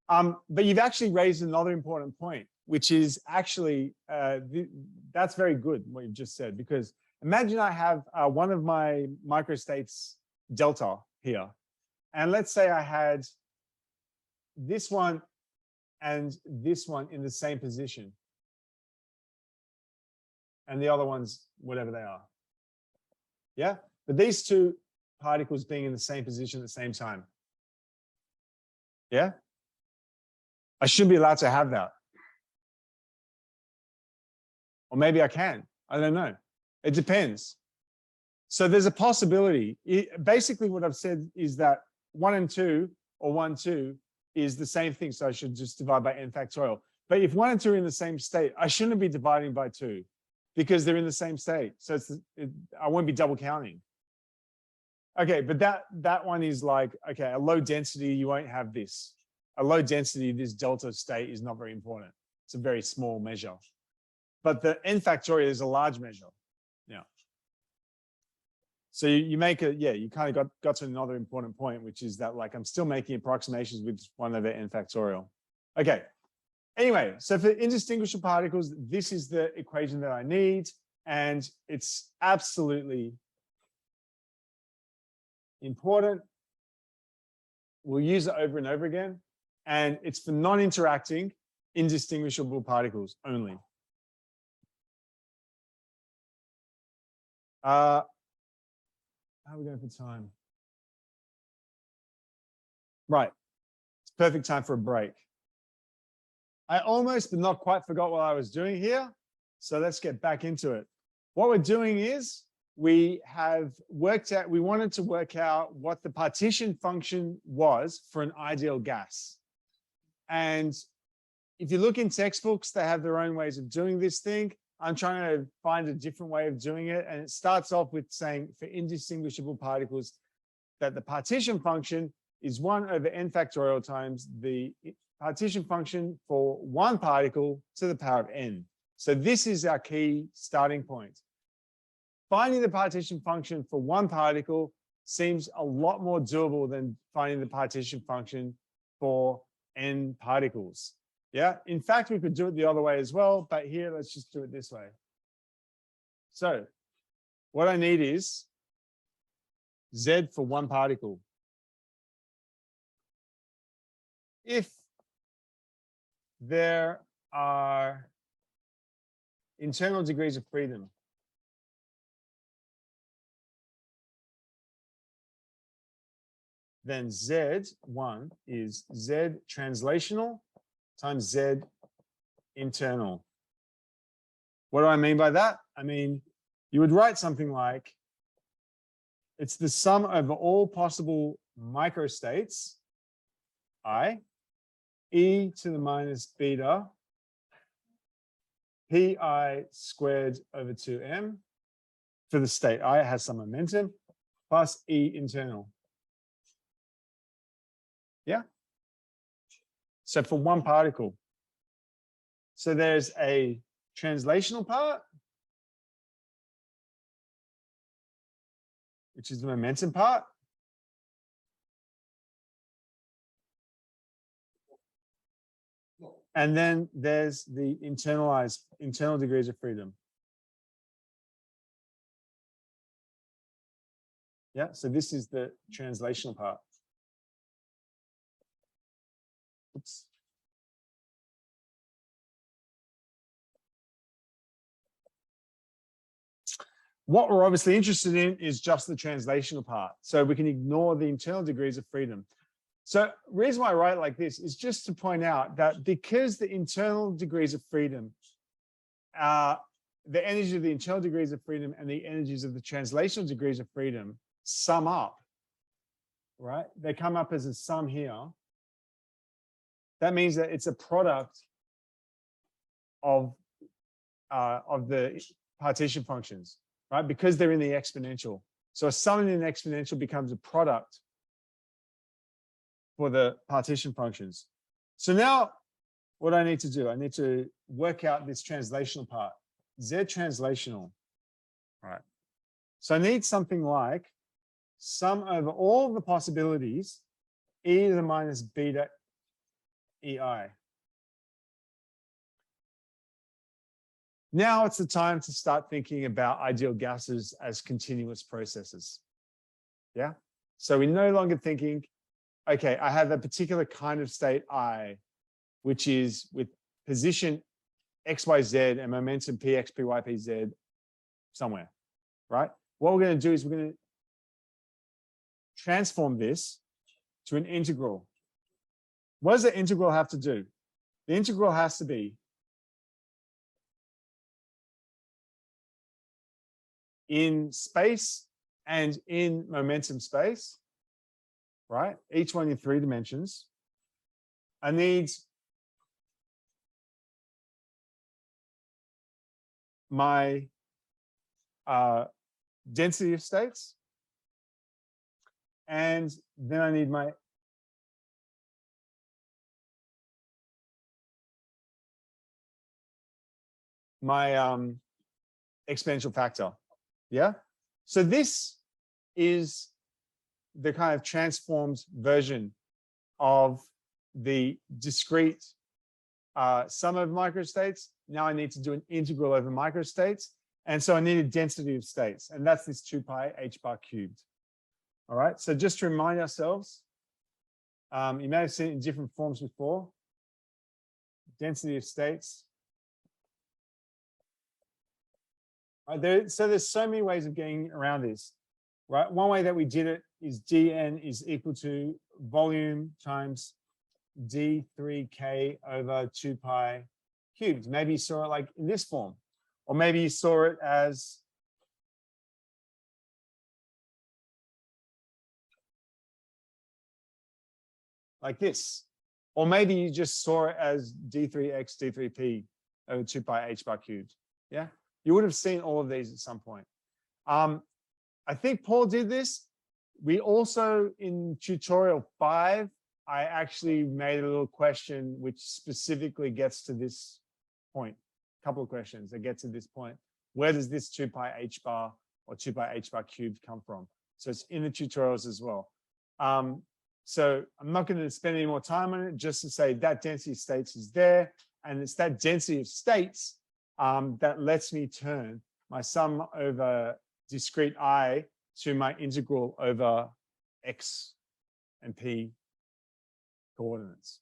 But you've actually raised another important point, which is actually, that's very good, what you've just said, because imagine I have one of my microstates delta here. And let's say I had this one and this one in the same position. And the other ones, whatever they are. Yeah, but these two particles being in the same position at the same time. Yeah, I shouldn't be allowed to have that. Or maybe I can, I don't know. It depends. So there's a possibility. Basically what I've said is that 1 and 2 or 1, 2 is the same thing. So I should just divide by n factorial. But if 1 and 2 are in the same state, I shouldn't be dividing by 2 because they're in the same state. So I won't be double counting. Okay, but that one is like, okay, a low density, you won't have this. A low density, this delta state is not very important. It's a very small measure. But the n factorial is a large measure. Yeah. So you make a, yeah, you kind of got to another important point, which is that like I'm still making approximations with 1 over n factorial. Okay. Anyway, so for indistinguishable particles, this is the equation that I need, and it's absolutely important. We'll use it over and over again, and it's for non-interacting indistinguishable particles only. How are we going for time? Right, it's perfect time for a break. I almost, but not quite, forgot what I was doing here. So let's get back into it. What we're doing is we have worked out, we wanted to work out what the partition function was for an ideal gas. And if you look in textbooks, they have their own ways of doing this thing. I'm trying to find a different way of doing it. And it starts off with saying for indistinguishable particles that the partition function is 1 over n factorial times the partition function for one particle to the power of n. So this is our key starting point. Finding the partition function for one particle seems a lot more doable than finding the partition function for n particles. Yeah, in fact, we could do it the other way as well, but here, let's just do it this way. So what I need is Z for one particle. If there are internal degrees of freedom, then Z1 is Z translational times Z internal. What do I mean by that? I mean, you would write something like, it's the sum over all possible microstates, I, e to the minus beta, pi squared over 2m, for the state I has some momentum, plus E internal. Yeah? So for one particle. So there's a translational part, which is the momentum part. And then there's the internal degrees of freedom. Yeah, so this is the translational part. Oops. What we're obviously interested in is just the translational part. So we can ignore the internal degrees of freedom. So the reason why I write it like this is just to point out that because the internal degrees of freedom, the energy of the internal degrees of freedom and the energies of the translational degrees of freedom sum up, right? They come up as a sum here. That means that it's a product of the partition functions, right? Because they're in the exponential. So a sum in an exponential becomes a product for the partition functions. So now what I need to do, I need to work out this translational part. Z translational All right. So I need something like sum over all the possibilities, e to the minus beta ei. Now it's the time to start thinking about ideal gases as continuous processes. Yeah. So we're no longer thinking, okay, I have a particular kind of state I, which is with position x, y, z and momentum p, x, p, y, p, z somewhere, right? What we're going to do is we're going to transform this to an integral. What does the integral have to do? The integral has to be in space and in momentum space, right? Each one in 3 dimensions. I need my density of states, and then I need my exponential factor. Yeah. So this is the kind of transformed version of the discrete sum of microstates. Now I need to do an integral over microstates. And so I need a density of states. And that's this 2 pi h bar cubed. All right. So just to remind ourselves, you may have seen it in different forms before. Density of states. So there's so many ways of getting around this, right? One way that we did it is dn is equal to volume times d3k over 2 pi cubed. Maybe you saw it like in this form, or maybe you saw it as like this, or maybe you just saw it as d3x d3p over 2 pi h bar cubed. Yeah, you would have seen all of these at some point. I think Paul did this. We also, in tutorial 5, I actually made a little question which specifically gets to this point. A couple of questions that get to this point. Where does this 2 pi h bar or 2 pi h bar cubed come from? So it's in the tutorials as well. So I'm not going to spend any more time on it, just to say that density of states is there. And it's that density of states that lets me turn my sum over discrete I to my integral over x and p coordinates.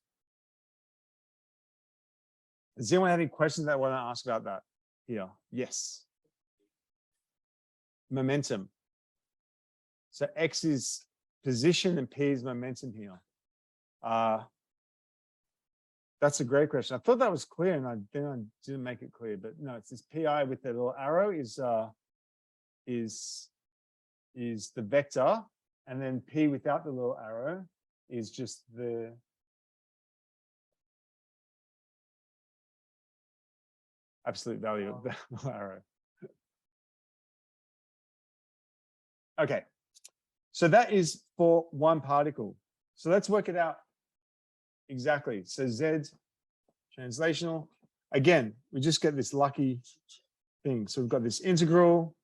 Does anyone have any questions that I want to ask about that here? Yes. Momentum. So x is position and p is momentum here. That's a great question. I thought that was clear, and then I didn't make it clear. But no, it's this pi with the little arrow is the vector, and then p without the little arrow is just the absolute value of the little arrow. Okay, so that is for one particle. So let's work it out exactly. So Z translational. Again, we just get this lucky thing. So we've got this integral.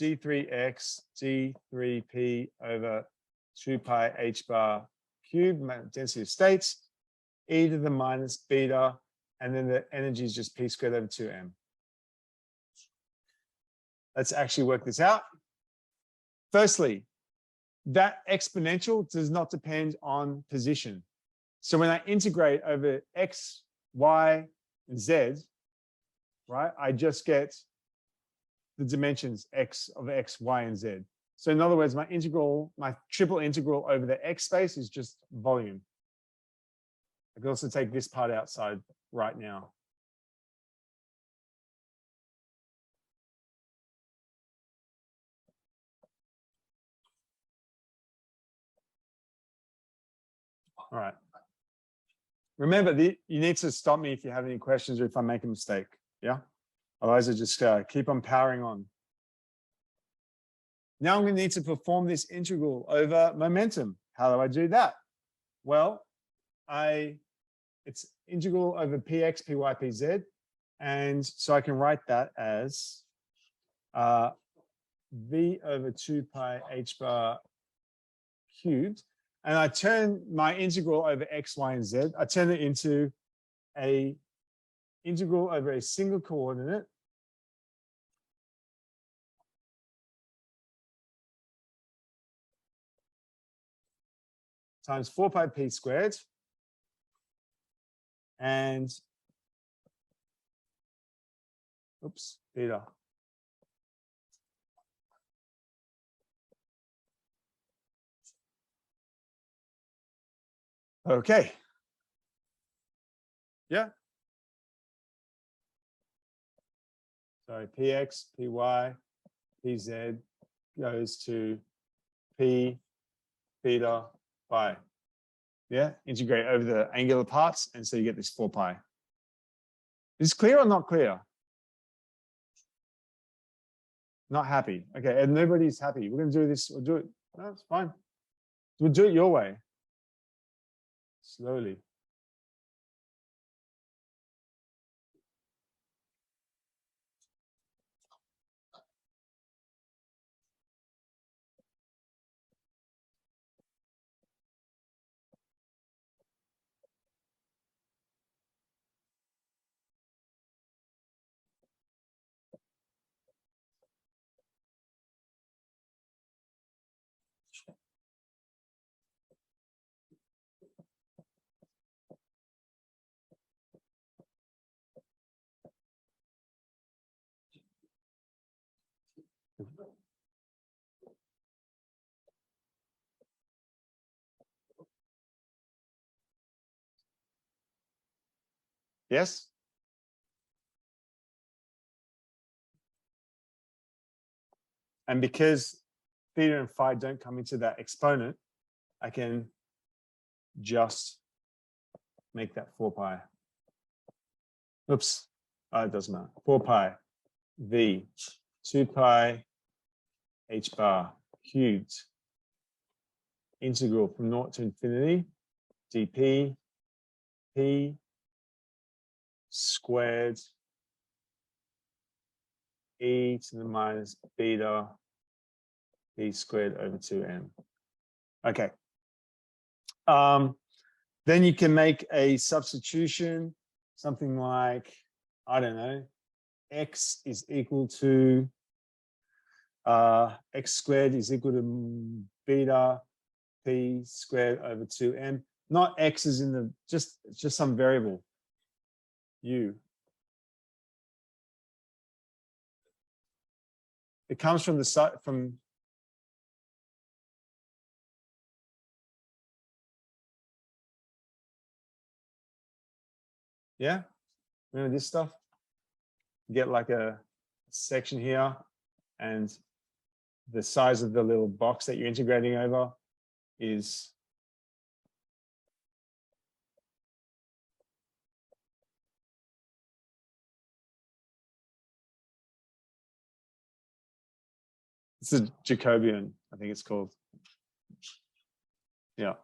d3x d3p over 2 pi h bar cubed, density of states, e to the minus beta, and then the energy is just p squared over 2m. Let's actually work this out. Firstly, that exponential does not depend on position. So when I integrate over x, y, and z, right, I just get the dimensions x of x, y, and z. So in other words, my integral, my triple integral over the x space is just volume. I can also take this part outside right now. All right. Remember, you need to stop me if you have any questions or if I make a mistake. Yeah. Otherwise, I just keep on powering on. Now I'm going to need to perform this integral over momentum. How do I do that? Well, I it's integral over px, py, pz. And so I can write that as v over 2 pi h bar cubed. And I turn my integral over x, y, and z, I turn it into a integral over a single coordinate times 4 pi p squared. And, oops, theta. Okay. Yeah. So px, py, pz goes to p theta pi. Yeah, integrate over the angular parts, and so you get this 4 pi. Is this clear or not clear? Not happy. Okay, and nobody's happy. We're going to do this. We'll do it. No, it's fine. We'll do it your way. Slowly. Yes? And because theta and phi don't come into that exponent, I can just make that 4 pi. Oops. It doesn't matter. 4 pi v 2 pi h bar cubed integral from 0 to infinity dp p squared e to the minus beta b squared over 2m. Okay. Then you can make a substitution, something like, I don't know, x is equal to x squared is equal to beta p squared over 2m. Not x is in the just some variable u. It comes from the side from yeah. Remember this stuff? You get like a section here, and the size of the little box that you're integrating over is it's a Jacobian, I think it's called. Yeah.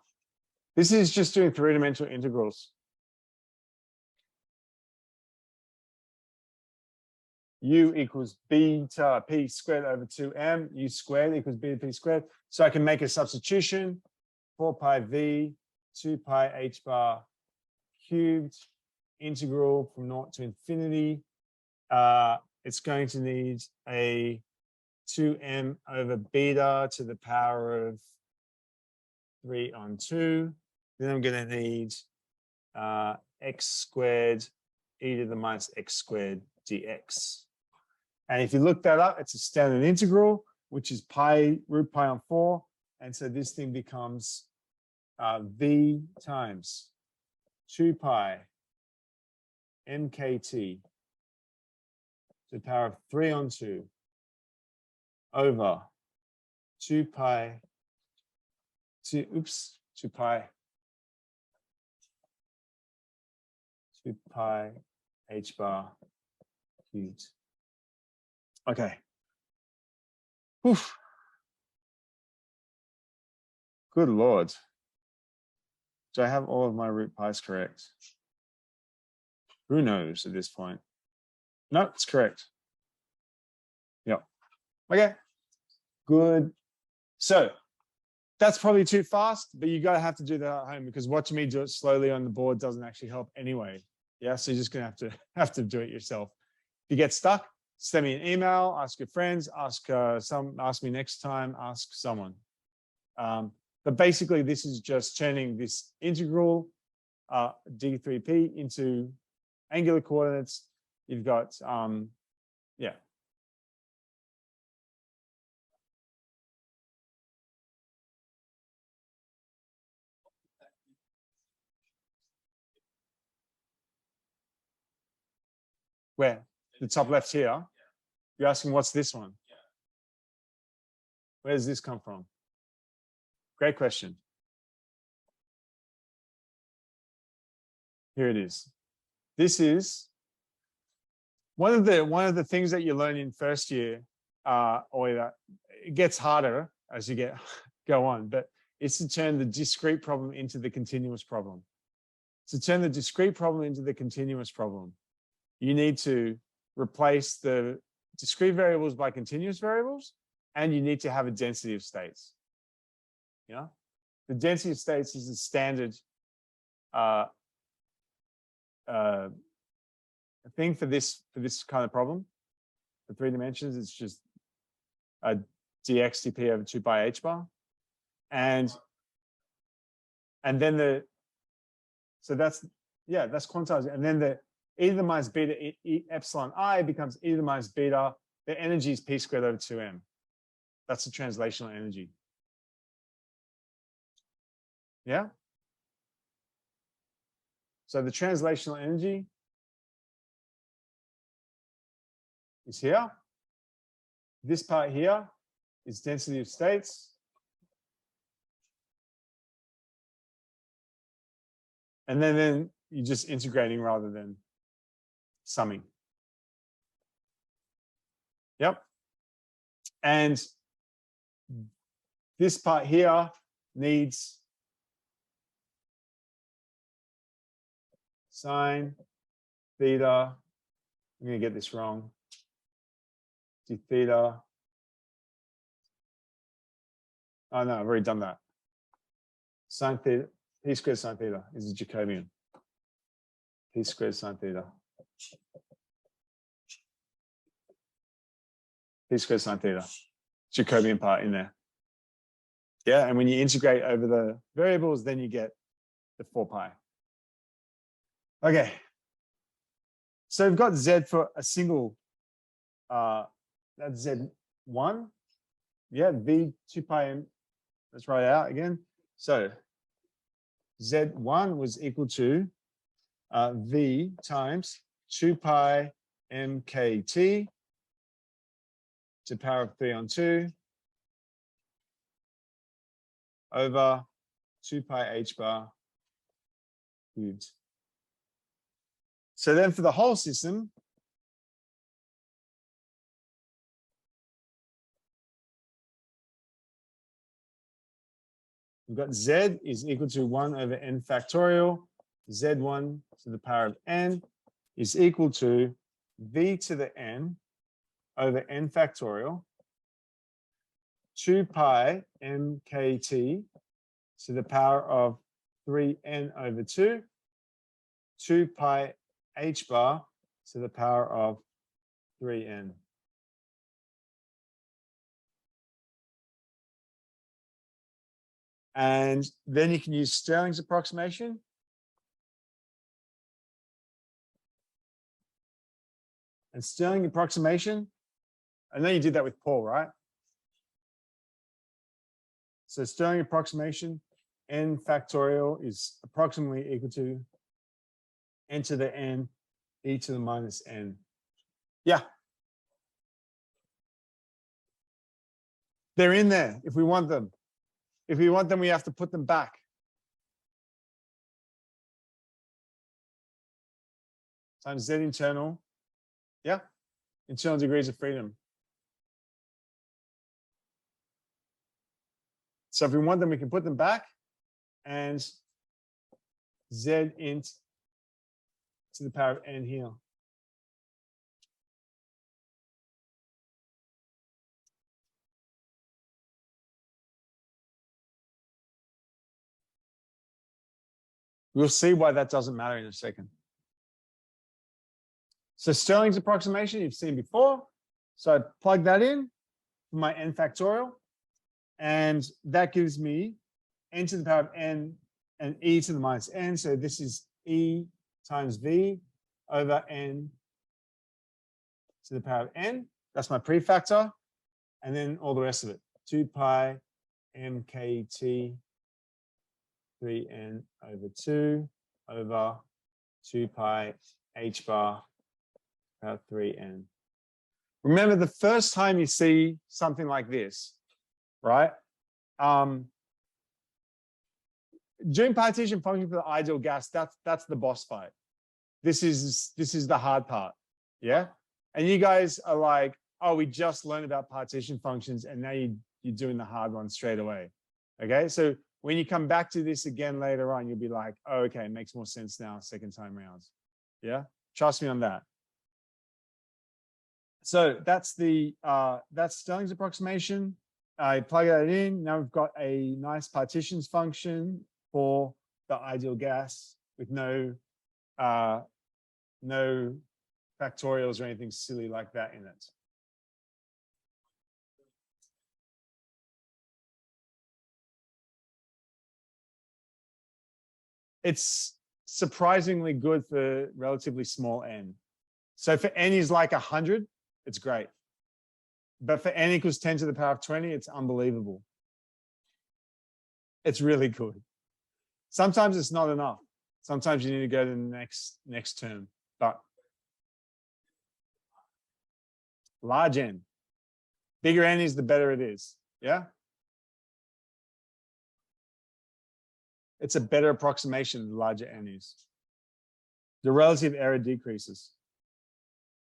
This is just doing three-dimensional integrals. U equals beta p squared over 2m. U squared equals beta p squared. So I can make a substitution. 4 pi v 2 pi h bar cubed integral from 0 to infinity. It's going to need a 2m over beta to the power of 3 on 2. Then I'm going to need x squared e to the minus x squared dx. And if you look that up, it's a standard integral, which is pi root pi on 4. And so this thing becomes v times 2 pi mkt to the power of 3 on 2 over 2 pi 2 pi h bar cubed. Okay. Oof. Good Lord. Do I have all of my root pi's correct? Who knows at this point? No, it's correct. Yep. Okay, good. So that's probably too fast, but you gotta have to do that at home because watching me do it slowly on the board doesn't actually help anyway. Yeah, so you're just gonna have to do it yourself. If you get stuck, send me an email, ask your friends, ask me next time, ask someone. But basically, this is just turning this integral d3p into angular coordinates. You've got yeah. Where? The top left here. You're asking what's this one? Where does this come from? Great question. Here it is. This is one of the things that you learn in first year, or that it gets harder as you go on, but it's to turn the discrete problem into the continuous problem. To turn the discrete problem into the continuous problem, you need to replace the discrete variables by continuous variables, and you need to have a density of states. Yeah, the density of states is the standard thing for this kind of problem. For 3 dimensions, it's just a dx dp over 2 pi h bar, and then that's quantized, and then the e to the minus beta epsilon I becomes e to the minus beta. The energy is p squared over 2m. That's the translational energy. Yeah. So the translational energy is here. This part here is density of states. And then you're just integrating rather than summing. Yep. And this part here needs sine theta. I'm going to get this wrong. D theta. Oh no, I've already done that. Sine theta, p squared sine theta is a Jacobian. P squared sine theta. P squared sine theta. Jacobian part in there. Yeah, and when you integrate over the variables, then you get the 4 pi. Okay. So we've got Z for a single, that's Z1. Yeah, V 2 pi M. Let's write it out again. So Z1 was equal to V times 2 pi MKT to the power of 3 on 2 over 2 pi H bar cubed. So then for the whole system, we've got Z is equal to 1 over n factorial. Z1 to the power of n is equal to V to the n over n factorial, 2 pi MKT to the power of 3n over 2, 2 pi H bar to the power of 3n. And then you can use Stirling's approximation. And Stirling approximation, I know you did that with Paul, right? So Stirling approximation, n factorial is approximately equal to n to the n, e to the minus n. Yeah. They're in there if we want them. If we want them, we have to put them back. Times Z internal. Yeah. Internal degrees of freedom. So if we want them, we can put them back. And Z int to the power of n here. We'll see why that doesn't matter in a second. So Stirling's approximation you've seen before. So I plug that in for my n factorial, and that gives me n to the power of n and e to the minus n. So this is e times v over n to the power of n. That's my prefactor. And then all the rest of it. 2 pi mkt 3n over 2 over 2 pi h bar power 3n. Remember, the first time you see something like this, right? Doing partition function for the ideal gas, that's the boss fight. This is the hard part, yeah? And you guys are like, oh, we just learned about partition functions and now you're doing the hard one straight away, okay? So when you come back to this again later on, you'll be like, oh, okay, it makes more sense now, second time round, yeah? Trust me on that. So that's Stirling's approximation. I plug that in. Now we've got a nice partitions function for the ideal gas with no factorials or anything silly like that in it. It's surprisingly good for relatively small n. So for n is like 100, it's great. But for n equals 10 to the power of 20, it's unbelievable. It's really good. Sometimes it's not enough. Sometimes you need to go to the next term. But large n. Bigger n is, the better it is. Yeah? It's a better approximation the larger n is. The relative error decreases.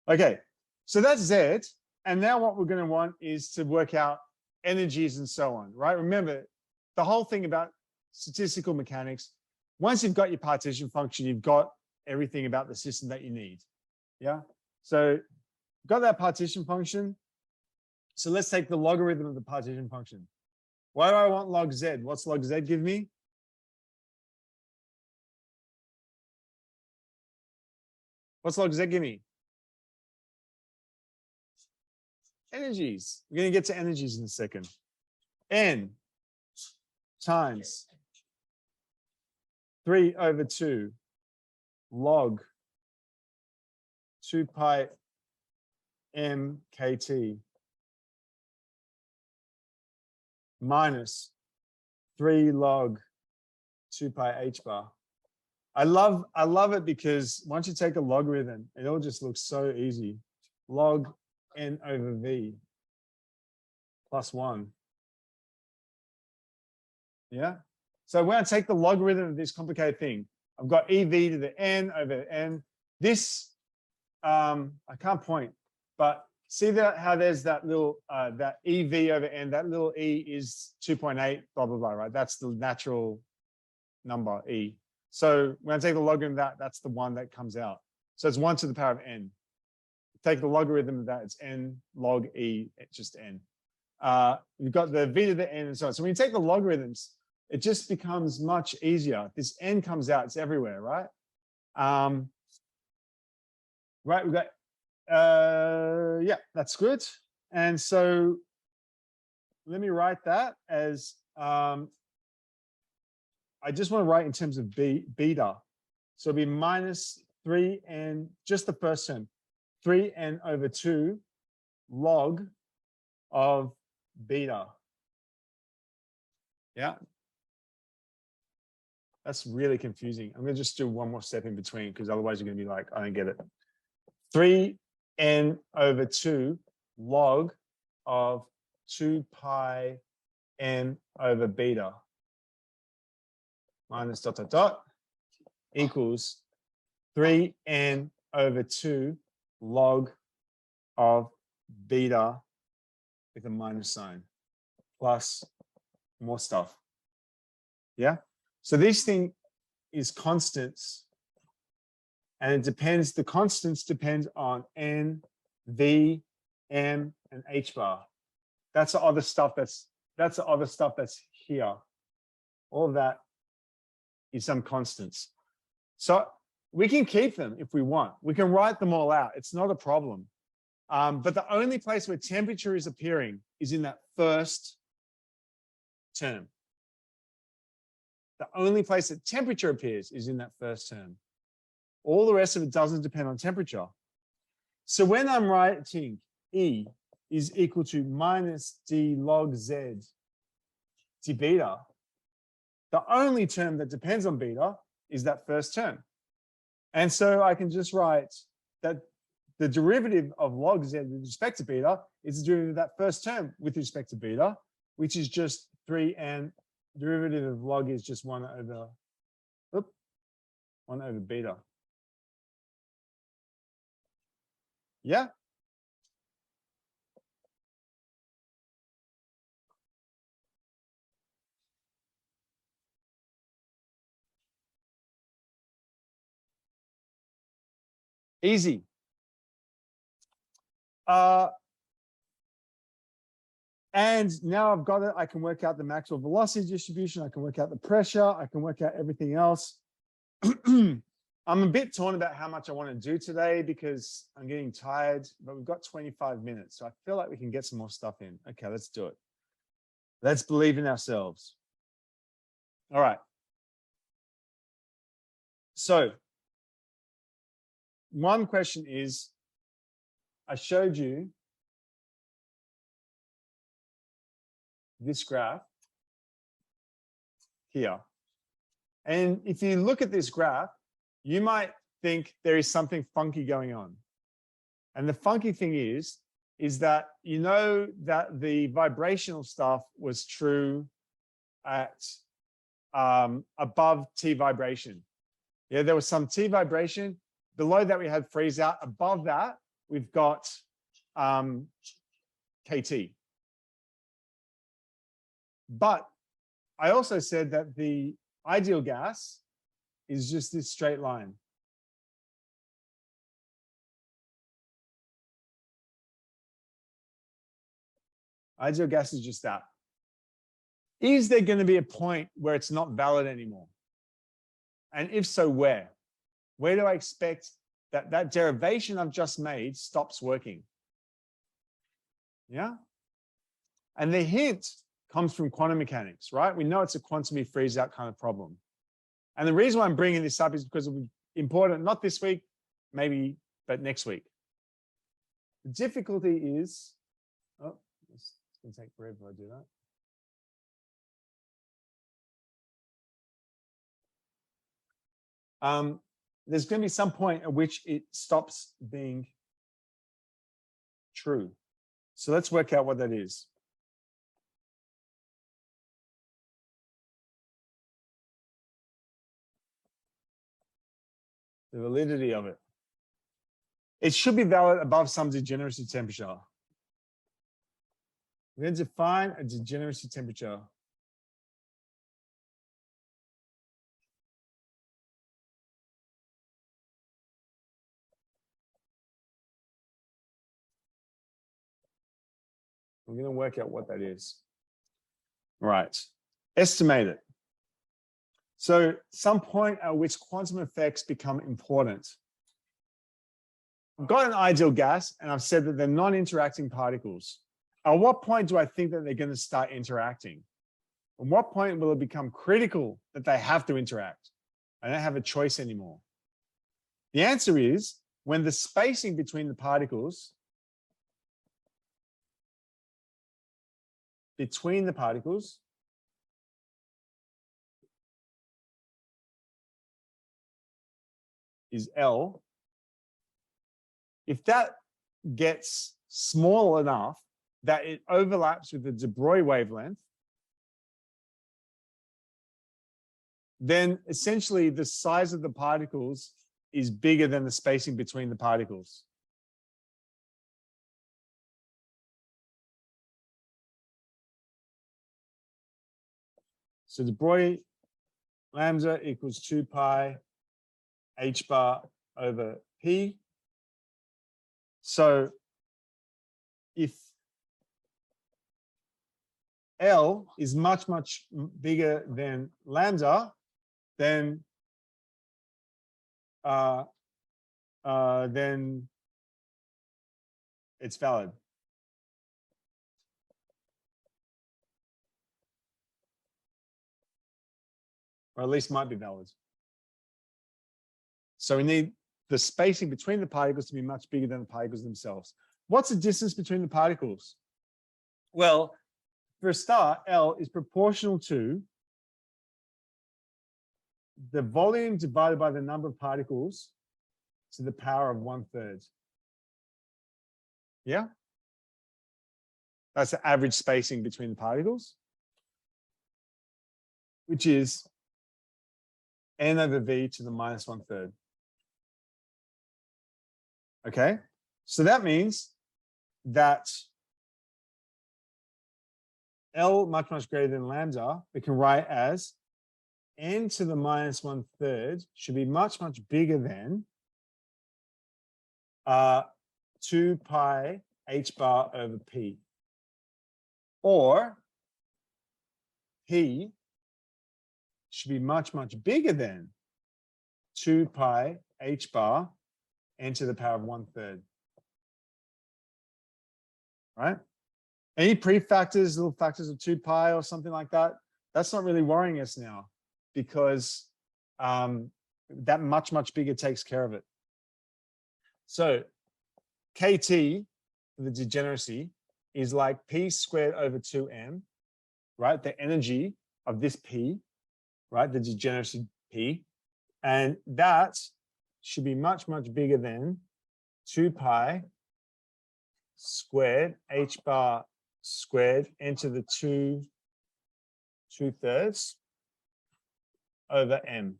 Okay, so that's Z. And now what we're going to want is to work out energies and so on, right? Remember, the whole thing about statistical mechanics, once you've got your partition function, you've got everything about the system that you need. Yeah. So got that partition function. So let's take the logarithm of the partition function. Why do I want log Z? What's log Z give me? What's log Z give me? Energies. We're going to get to energies in a second. N times 3 over 2 log 2 pi m kt minus 3 log 2 pi h bar. I love it because once you take a logarithm, it all just looks so easy. Log n over v plus 1. Yeah. So when I take the logarithm of this complicated thing, I've got ev to the n over n. This, I can't point, but see that how there's that little, that ev over n, that little e is 2.8, blah, blah, blah, right? That's the natural number, e. So when I take the logarithm of that, that's the one that comes out. So it's 1 to the power of n. Take the logarithm of that, it's n log e, it's just n. You've got the v to the n and so on. So when you take the logarithms, it just becomes much easier. This n comes out, it's everywhere, right? Right, we've got, yeah, that's good. And so let me write that as, I just want to write in terms of beta. So it'll be minus 3n, just the first term, 3n over 2 log of beta. Yeah. That's really confusing. I'm going to just do one more step in between because otherwise you're going to be like, I don't get it. 3n over 2 log of 2 pi n over beta minus dot, dot, dot equals 3n over 2 log of beta with a minus sign plus more stuff. Yeah. So this thing is constants And it depends, the constants depend on N, V, M, and H bar. That's the other stuff that's here. All of that is some constants. So we can keep them if we want. We can write them all out. It's not a problem. But the only place where temperature is appearing is in that first term. The only place that temperature appears is in that first term. All the rest of it doesn't depend on temperature. So when I'm writing E is equal to minus d log z d beta, the only term that depends on beta is that first term. And so I can just write that the derivative of log z with respect to beta is the derivative of that first term with respect to beta, which is just 3, and derivative of log is just 1 over beta. Yeah. Easy. And now I've got it. I can work out the Maxwell velocity distribution. I can work out the pressure. I can work out everything else. I'm a bit torn about how much I want to do today because I'm getting tired, but we've got 25 minutes. So I feel like we can get some more stuff in. Okay, let's do it. Let's believe in ourselves. All right. So one question is, I showed you this graph here. And if you look at this graph, you might think there is something funky going on. And the funky thing is that you know that the vibrational stuff was true at above T vibration. Yeah, there was some T vibration. Below that, we had freeze out. Above that, we've got KT. But I also said that the ideal gas is just this straight line. Ideal gas is just that. Is there going to be a point where it's not valid anymore? And if so, where? Where do I expect that that derivation I've just made stops working? Yeah. And the hint comes from quantum mechanics, right? We know it's a quantum freeze out kind of problem. And the reason why I'm bringing this up is because it will be important, not this week, maybe, but next week. The difficulty is, oh, it's going to take forever if I do that. There's going to be some point at which it stops being true. So let's work out what that is. The validity of it. It should be valid above some degeneracy temperature. We're going to define a degeneracy temperature. We're going to work out what that is. Right. Estimate it. So some point at which quantum effects become important. I've got an ideal gas, and I've said that they're non-interacting particles. At what point do I think that they're going to start interacting? At what point will it become critical that they have to interact? I don't have a choice anymore. The answer is when the spacing between the particles is L. If that gets small enough that it overlaps with the de Broglie wavelength, then essentially the size of the particles is bigger than the spacing between the particles. So de Broglie lambda equals 2 pi h bar over P. So if L is much, much bigger than lambda, then it's valid. Or at least might be valid. So we need the spacing between the particles to be much bigger than the particles themselves. What's the distance between the particles? Well, for a start, L is proportional to the volume divided by the number of particles to the power of 1/3. Yeah? That's the average spacing between the particles, which is n over v to the minus 1/3. Okay? So that means that L much, much greater than lambda, we can write as n to the minus 1/3 should be much, much bigger than 2 pi h bar over p. Or p should be much, much bigger than 2 pi h bar n to the power of 1/3. Right? Any prefactors, little factors of 2 pi or something like that, that's not really worrying us now because that much, much bigger takes care of it. So KT, the degeneracy, is like P squared over 2M, right? The energy of this P, right? The degeneracy P. And that should be much, much bigger than 2 pi squared h bar squared into the 2/3 over M,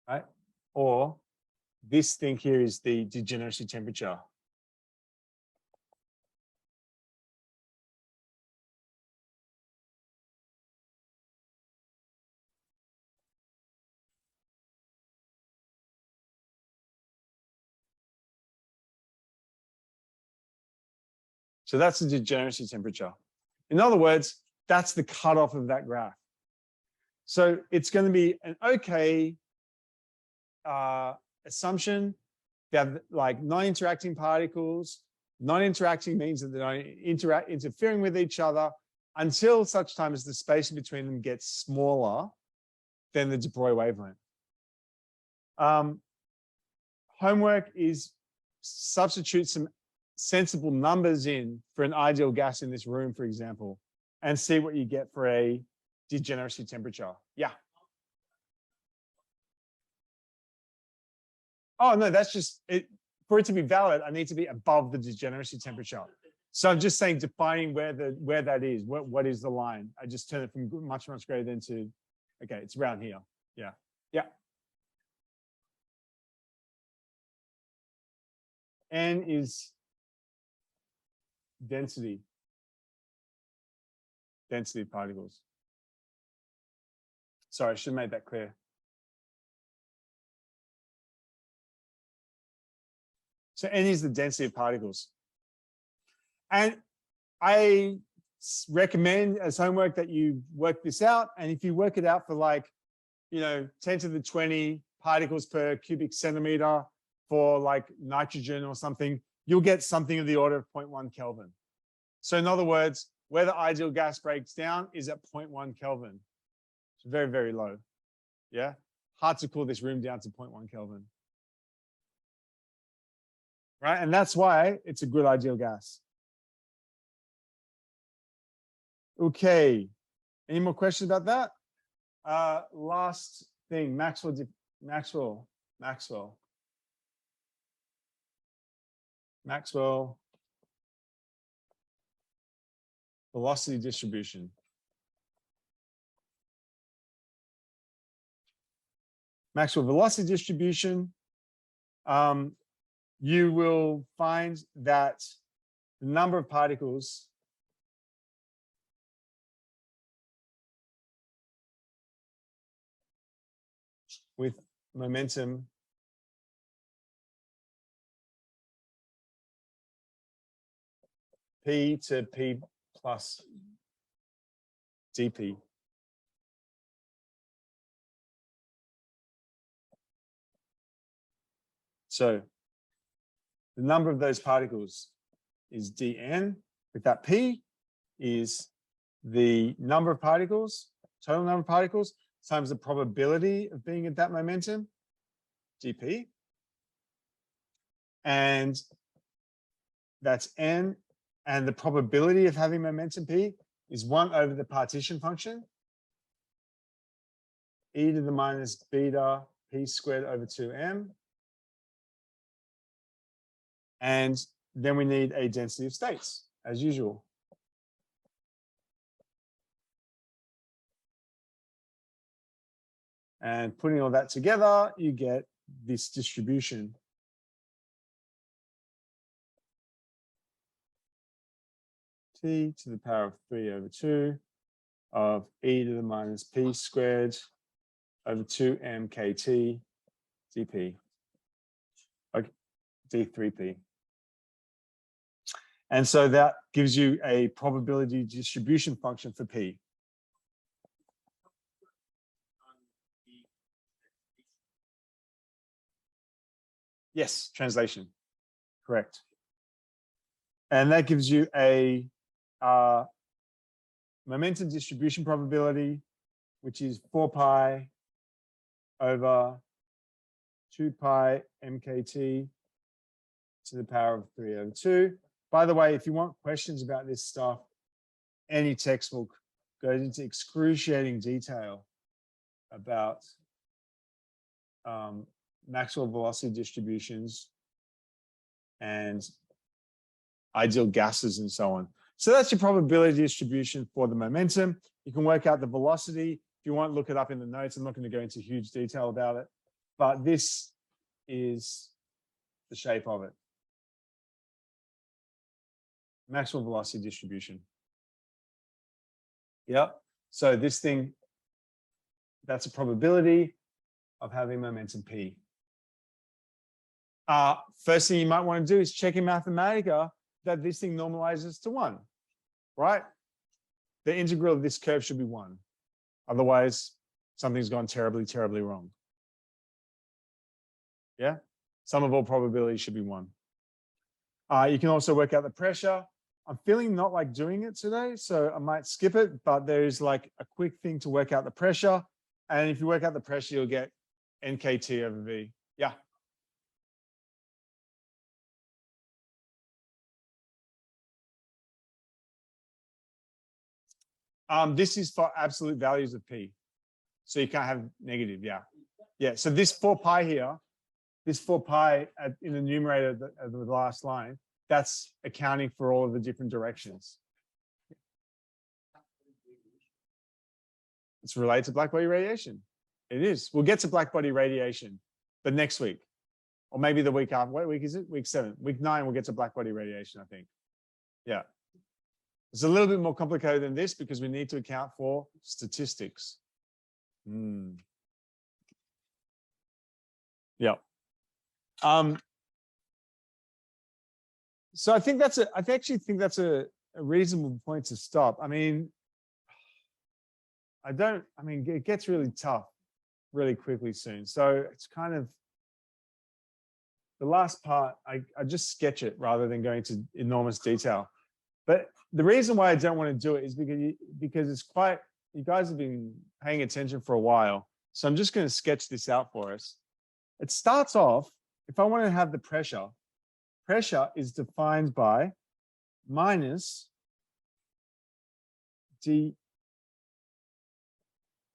right? Or this thing here is the degeneracy temperature. So that's the degeneracy temperature. In other words, that's the cutoff of that graph. So it's going to be an okay assumption that like non-interacting particles, non-interacting means that they're not interfering with each other until such time as the space between them gets smaller than the de Broglie wavelength. Homework is substitute some sensible numbers in for an ideal gas in this room, for example, and see what you get for a degeneracy temperature. Yeah. Oh, no, that's just it. For it to be valid, I need to be above the degeneracy temperature. So I'm just saying defining where that is. What is the line? I just turn it from much, much greater than to, okay, it's around here. Yeah. Yeah. N is density of particles. Sorry, I should have made that clear. So N is the density of particles. And I recommend as homework that you work this out. And if you work it out for like, 10 to the 20 particles per cubic centimeter for like nitrogen or something, you'll get something of the order of 0.1 Kelvin. So in other words, where the ideal gas breaks down is at 0.1 Kelvin. It's very, very low. Yeah. Hard to cool this room down to 0.1 Kelvin. Right. And that's why it's a good ideal gas. Okay. Any more questions about that? Last thing, Maxwell velocity distribution. Maxwell velocity distribution, you will find that the number of particles with momentum P to P plus dP. So the number of those particles is dN, with that P is the number of particles, total number of particles, times the probability of being at that momentum, dP. And that's N. And the probability of having momentum P is 1 over the partition function, e to the minus beta P squared over 2M. And then we need a density of states, as usual. And putting all that together, you get this distribution. T to the power of 3 over 2 of e to the minus P squared over 2M KT dP, okay, D3P. And so that gives you a probability distribution function for P. Yes, translation, correct. And that gives you a momentum distribution probability, which is 4 pi over 2 pi MKT to the power of 3 over 2. By the way, if you want questions about this stuff, any textbook goes into excruciating detail about Maxwell velocity distributions and ideal gases and so on. So that's your probability distribution for the momentum. You can work out the velocity. If you want, look it up in the notes. I'm not going to go into huge detail about it, but this is the shape of it. Maxwell velocity distribution. Yep. So this thing, that's a probability of having momentum P. First thing you might want to do is check in Mathematica that this thing normalizes to 1, right? The integral of this curve should be 1. Otherwise, something's gone terribly, terribly wrong. Yeah? Sum of all probabilities should be 1. You can also work out the pressure. I'm feeling not like doing it today, so I might skip it, but there's like a quick thing to work out the pressure. And if you work out the pressure, you'll get NKT over V. Yeah. This is for absolute values of P. So you can't have negative, yeah. Yeah, so this 4 pi here, this 4 pi in the numerator of the last line, that's accounting for all of the different directions. It's related to black body radiation. It is. We'll get to black body radiation, but next week, or maybe the week after. What week is it? Week 7. Week 9, we'll get to black body radiation, I think. Yeah. It's a little bit more complicated than this because we need to account for statistics. Yeah. So I think I actually think that's a reasonable point to stop. I mean, it gets really tough really quickly soon. So it's kind of the last part, I just sketch it rather than go into enormous detail. But the reason why I don't want to do it is because it's quite, you guys have been paying attention for a while. So I'm just going to sketch this out for us. It starts off, if I want to have the pressure is defined by minus d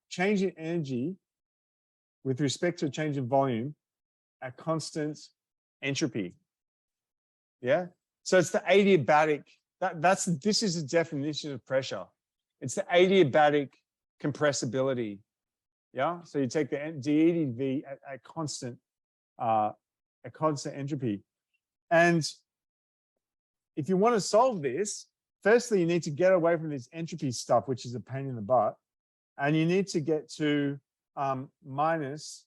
change in energy with respect to a change in volume at constant entropy. Yeah. So it's the adiabatic. This is the definition of pressure. It's the adiabatic compressibility. Yeah. So you take the dEdV at constant entropy. And if you want to solve this, firstly, you need to get away from this entropy stuff, which is a pain in the butt. And you need to get to minus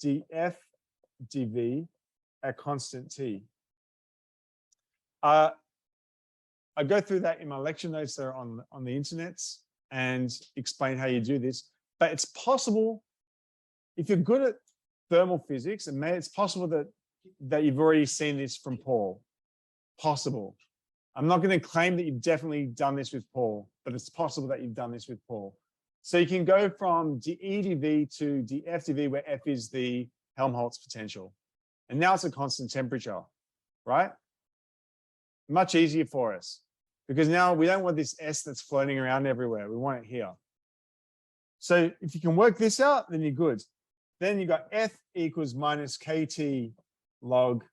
dF dV at constant T. I go through that in my lecture notes that are on the internet and explain how you do this. But it's possible, if you're good at thermal physics, and it's possible that you've already seen this from Paul. Possible. I'm not going to claim that you've definitely done this with Paul, but it's possible that you've done this with Paul. So you can go from dEdV to dFdV, where F is the Helmholtz potential. And now it's a constant temperature, right? Much easier for us, because now we don't want this S that's floating around everywhere. We want it here. So if you can work this out, then you're good. Then you got F equals minus KT log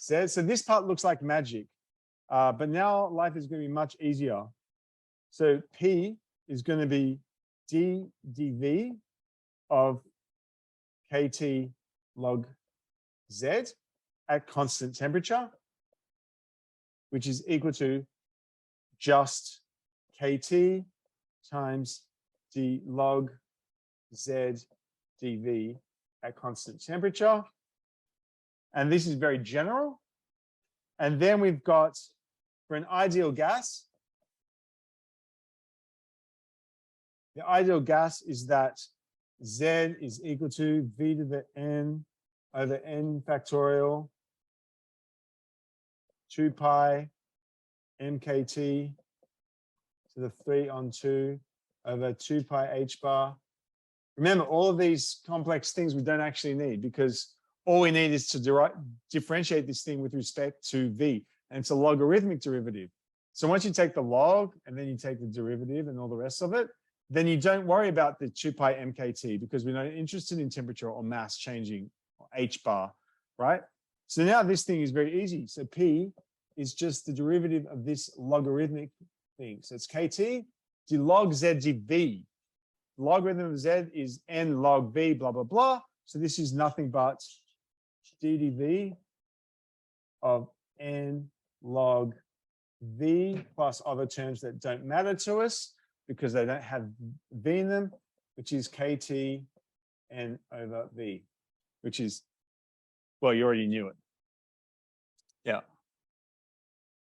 Z. So this part looks like magic, but now life is going to be much easier. So P is going to be dDV of KT log Z at constant temperature, which is equal to just KT times d log Z dV at constant temperature. And this is very general. And then we've got, for an ideal gas, the ideal gas is that Z is equal to V to the N over N factorial 2 pi MKT to the 3 on 2 over 2 pi H bar. Remember, all of these complex things we don't actually need, because all we need is to differentiate this thing with respect to V, and it's a logarithmic derivative. So once you take the log and then you take the derivative and all the rest of it, then you don't worry about the 2 pi MKT, because we're not interested in temperature or mass changing, or H bar, right? So now this thing is very easy. So P is just the derivative of this logarithmic thing. So it's KT d log Z dV. The logarithm of Z is N log V, blah, blah, blah. So this is nothing but dDV of N log V plus other terms that don't matter to us because they don't have V in them, which is KT N over V, which is, well, you already knew it. Yeah.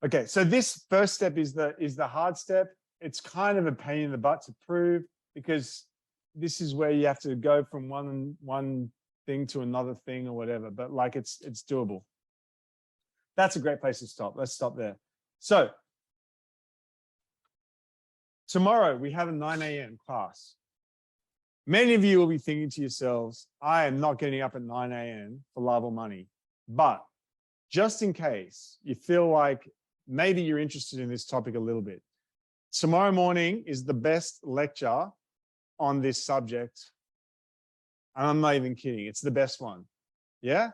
Okay, so this first step is the hard step. It's kind of a pain in the butt to prove, because this is where you have to go from one thing to another thing or whatever, but like it's doable. That's a great place to stop. Let's stop there. So tomorrow we have a 9 a.m. class. Many of you will be thinking to yourselves, I am not getting up at 9 a.m. for love or money. But just in case you feel like maybe you're interested in this topic a little bit, tomorrow morning is the best lecture on this subject. And I'm not even kidding. It's the best one. Yeah.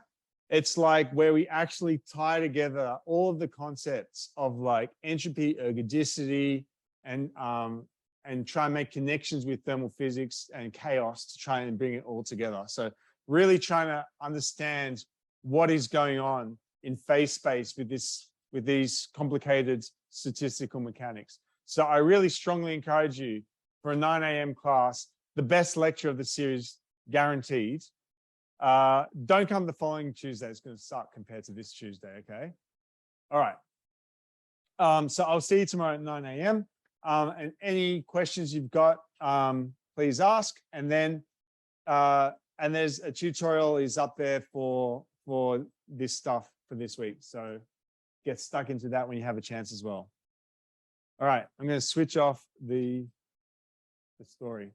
It's like where we actually tie together all of the concepts of like entropy, ergodicity, and try and make connections with thermal physics and chaos to try and bring it all together. So really trying to understand what is going on in phase space with these complicated statistical mechanics. So I really strongly encourage you for a 9 a.m. class, the best lecture of the series, guaranteed. Don't come the following Tuesday. It's going to suck compared to this Tuesday, okay? All right. So I'll see you tomorrow at 9 a.m. And any questions you've got, please ask. And then, and there's a tutorial is up there for this stuff for this week. So get stuck into that when you have a chance as well. All right, I'm going to switch off the story.